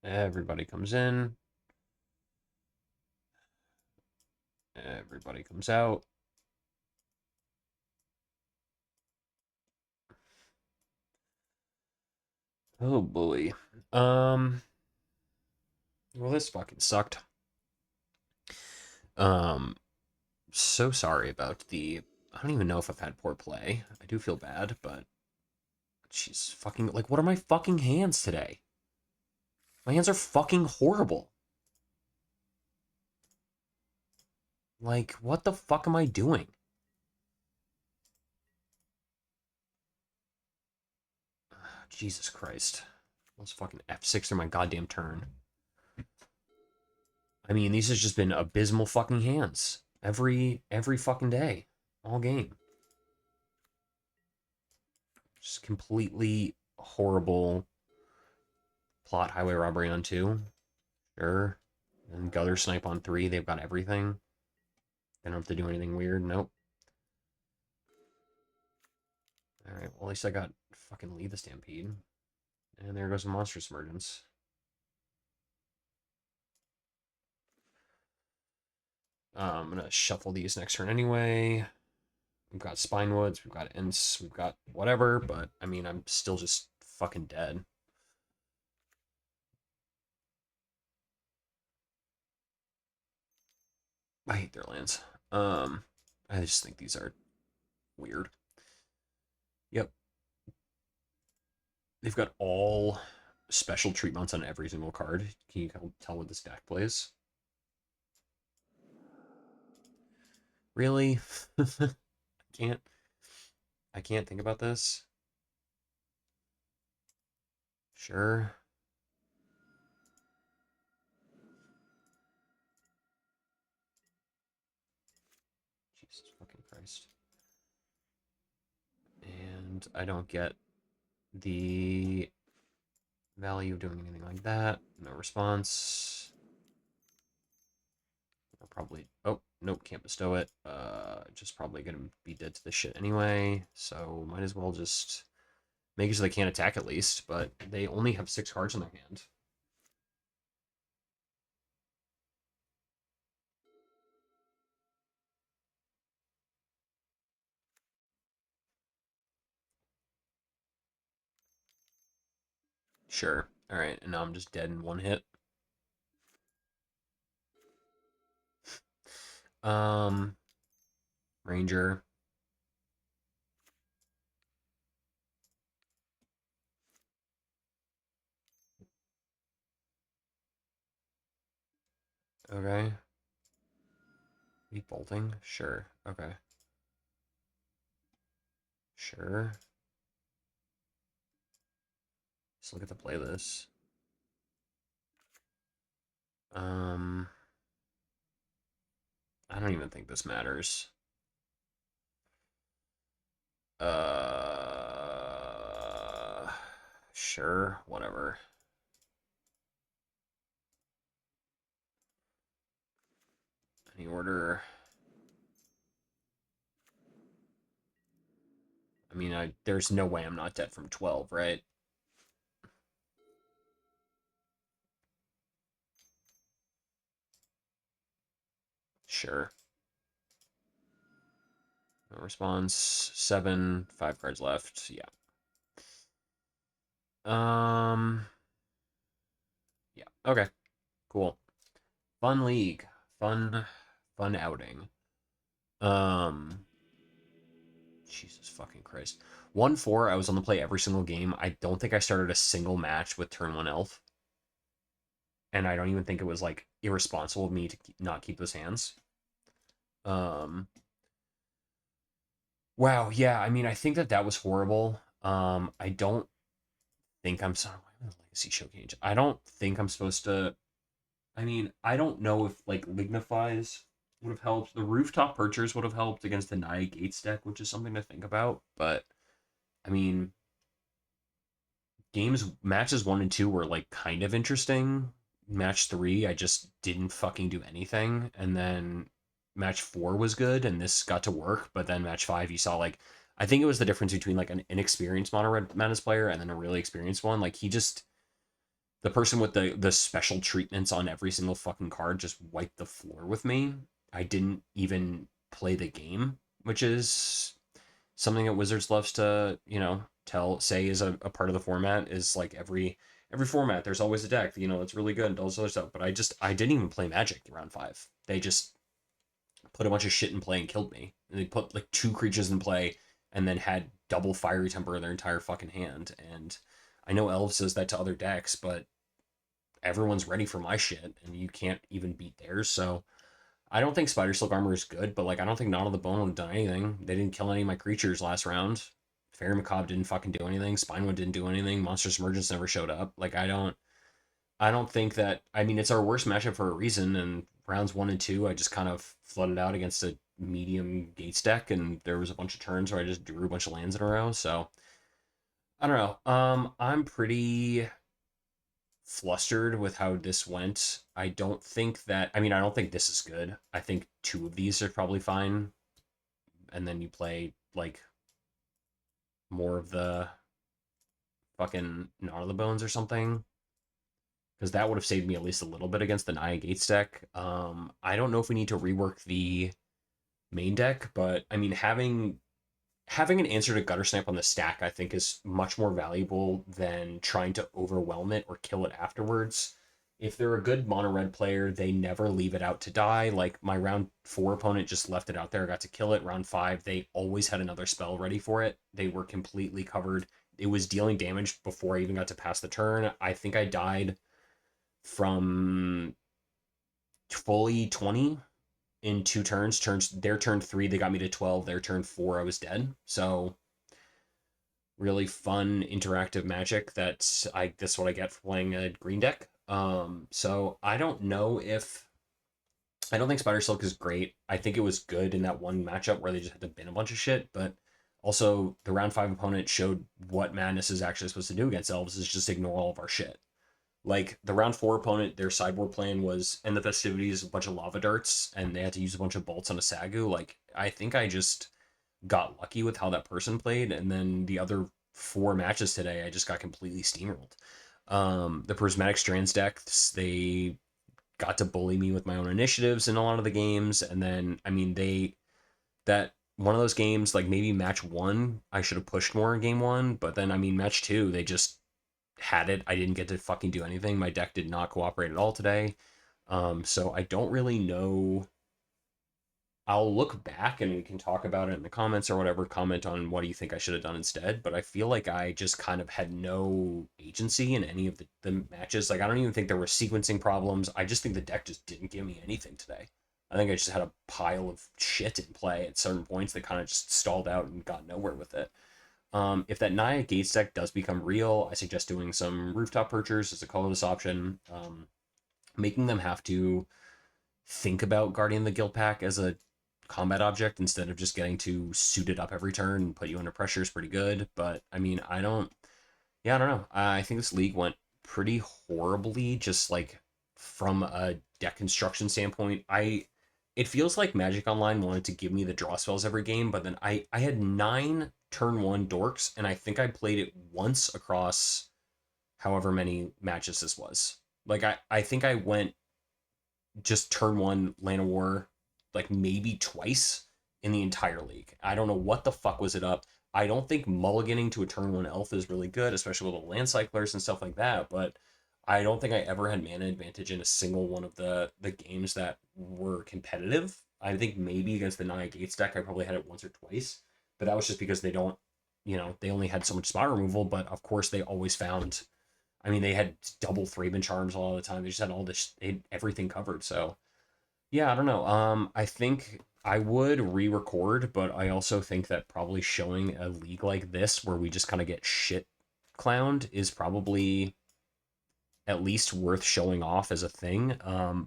Everybody comes in. Everybody comes out. Oh boy. Well, this fucking sucked. So sorry about the. I don't even know if I've had poor play. I do feel bad, but she's fucking like, what are my fucking hands today? My hands are fucking horrible. Like, what the fuck am I doing? Jesus Christ. Let's fucking F6 through my goddamn turn. I mean, these have just been abysmal fucking hands. Every fucking day. All game. Just completely horrible plot highway robbery on 2. Sure. And Gutter Snipe on 3. They've got everything. They don't have to do anything weird. Nope. Alright, well, at least I got fucking Lead the Stampede. And there goes a Monstrous Emergence. I'm gonna shuffle these next turn anyway. We've got Spinewoods, we've got Ents, we've got whatever, but I mean, I'm still just fucking dead. I hate their lands. I just think these are weird. Yep. They've got all special treatments on every single card. Can you tell what this deck plays? Really? can't. I can't think about this. Sure. Jesus fucking Christ. And I don't get the value of doing anything like that. No response. I'll probably... Oh, nope, can't bestow it. Just probably gonna be dead to this shit anyway. So might as well just make it so they can't attack at least. But they only have 6 cards in their hand. Sure. Alright, and now I'm just dead in 1 hit. Ranger. Okay. Deep bolting? Sure. Okay. Sure. Let's look at the playlist. I don't even think this matters. Sure, whatever. Any order. I mean, there's no way I'm not dead from 12, right? Sure. No response. 7, 5 cards left. Yeah. Um. Yeah. Okay. Cool. Fun league. Fun. Fun outing. Um. Jesus fucking Christ. 1-4. I was on the play every single game. I don't think I started a single match with turn one elf, and I don't even think it was like irresponsible of me to not keep those hands. Um. Wow. Yeah. I mean, I think that was horrible. I don't think I'm sorry. Legacy Showcase. I don't think I'm supposed to. I mean, I don't know if like Lignifies would have helped. The Rooftop Perchers would have helped against the Naya Gates deck, which is something to think about. But I mean, matches 1 and 2 were like kind of interesting. Match 3, I just didn't fucking do anything, and then match 4 was good, and this got to work. But then match 5, you saw like I think it was the difference between like an inexperienced mono red Madness player and then a really experienced one. Like he just the person with the special treatments on every single fucking card just wiped the floor with me. I didn't even play the game, which is something that Wizards loves to, say is a part of the format is like every format, there's always a deck, that's really good and all this other stuff. But I didn't even play Magic round 5. They just put a bunch of shit in play and killed me. And they put like 2 creatures in play and then had double fiery temper in their entire fucking hand. And I know Elves does that to other decks, but everyone's ready for my shit, and you can't even beat theirs. So I don't think Spidersilk Armor is good, but like I don't think Knot of the Bone would have done anything. They didn't kill any of my creatures last round. Fairy Macabre didn't fucking do anything. Spinewood didn't do anything. Monstrous Emergence never showed up. Like I don't think that. I mean, it's our worst matchup for a reason. And rounds 1 and 2, I just kind of flooded out against a medium Gates deck, and there was a bunch of turns where I just drew a bunch of lands in a row. So I don't know. I'm pretty flustered with how this went. I don't think that. I mean, I don't think this is good. I think 2 of these are probably fine, and then you play like more of the fucking Gnaw of the Bones or something, because that would have saved me at least a little bit against the Naya Gates deck. I don't know if we need to rework the main deck, but I mean, having an answer to Gutter Snap on the stack, I think, is much more valuable than trying to overwhelm it or kill it afterwards. If they're a good mono red player, they never leave it out to die. Like my round 4 opponent just left it out there, got to kill it. Round 5, they always had another spell ready for it. They were completely covered. It was dealing damage before I even got to pass the turn. I think I died from fully 20 in 2 turns. Their turn 3, they got me to 12. Their turn 4, I was dead. So really fun interactive Magic. That's what I get for playing a green deck. So I don't think Spider Silk is great. I think it was good in that one matchup where they just had to bin a bunch of shit, but also the round 5 opponent showed what Madness is actually supposed to do against Elves is just ignore all of our shit. Like the round 4 opponent, their sideboard plan was in the festivities a bunch of lava darts, and they had to use a bunch of bolts on a Sagu. Like I think I just got lucky with how that person played, and then the other 4 matches today, I just got completely steamrolled. The Prismatic Strands decks, they got to bully me with my own initiatives in a lot of the games, and then I mean that one of those games, like maybe match 1, I should have pushed more in game 1, but then I mean match 2, they just had it. I didn't get to fucking do anything. My deck did not cooperate at all today. So I don't really know. I'll look back and we can talk about it in the comments or whatever. Comment on what do you think I should have done instead. But I feel like I just kind of had no agency in any of the matches. Like, I don't even think there were sequencing problems. I just think the deck just didn't give me anything today. I think I just had a pile of shit in play at certain points that kind of just stalled out and got nowhere with it. If that Naya Gates deck does become real, I suggest doing some Rooftop Perchers as a colorless option, making them have to think about Guardian of the Guild pack as a combat object instead of just getting to suit it up every turn and put you under pressure is pretty good. But I mean, I don't know. I think this league went pretty horribly, just like from a deck construction standpoint. It feels like Magic Online wanted to give me the draw spells every game, but then I had 9 turn one dorks, and I think I played it once across however many matches this was. Like I think I went just turn one Land of War like maybe twice in the entire league. I don't know what the fuck was it up. I don't think mulliganing to a turn one elf is really good, especially with the land cyclers and stuff like that. But I don't think I ever had mana advantage in a single one of the games that were competitive. I think maybe against the Naya Gates deck, I probably had it once or twice, but that was just because they don't, they only had so much spot removal. But of course, they always found. I mean, they had double Thraben charms all the time. They just had all this, they had everything covered. So yeah, I don't know. I think I would re-record, but I also think that probably showing a league like this where we just kind of get shit clowned is probably at least worth showing off as a thing.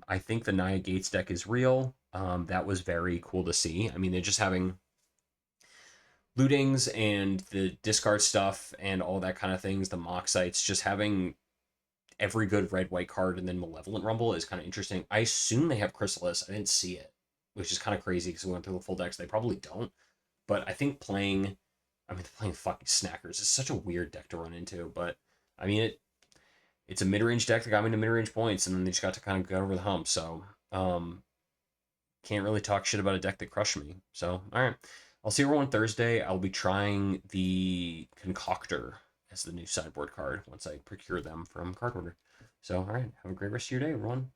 I think the Nia Gates deck is real. That was very cool to see. I mean, they're just having lootings and the discard stuff and all that kind of things, the mock sites, just having every good red white card and then Malevolent Rumble is kind of interesting. I assume they have Chrysalis. I didn't see it, which is kind of crazy because we went through the full decks. They probably don't, but I think playing fucking Snackers is such a weird deck to run into. But I mean, it's a mid range deck that got me to mid range points, and then they just got to kind of get over the hump. So can't really talk shit about a deck that crushed me. So all right, I'll see everyone Thursday. I'll be trying the Concoctor as the new sideboard card once I procure them from Card Order. So, all right, have a great rest of your day, everyone.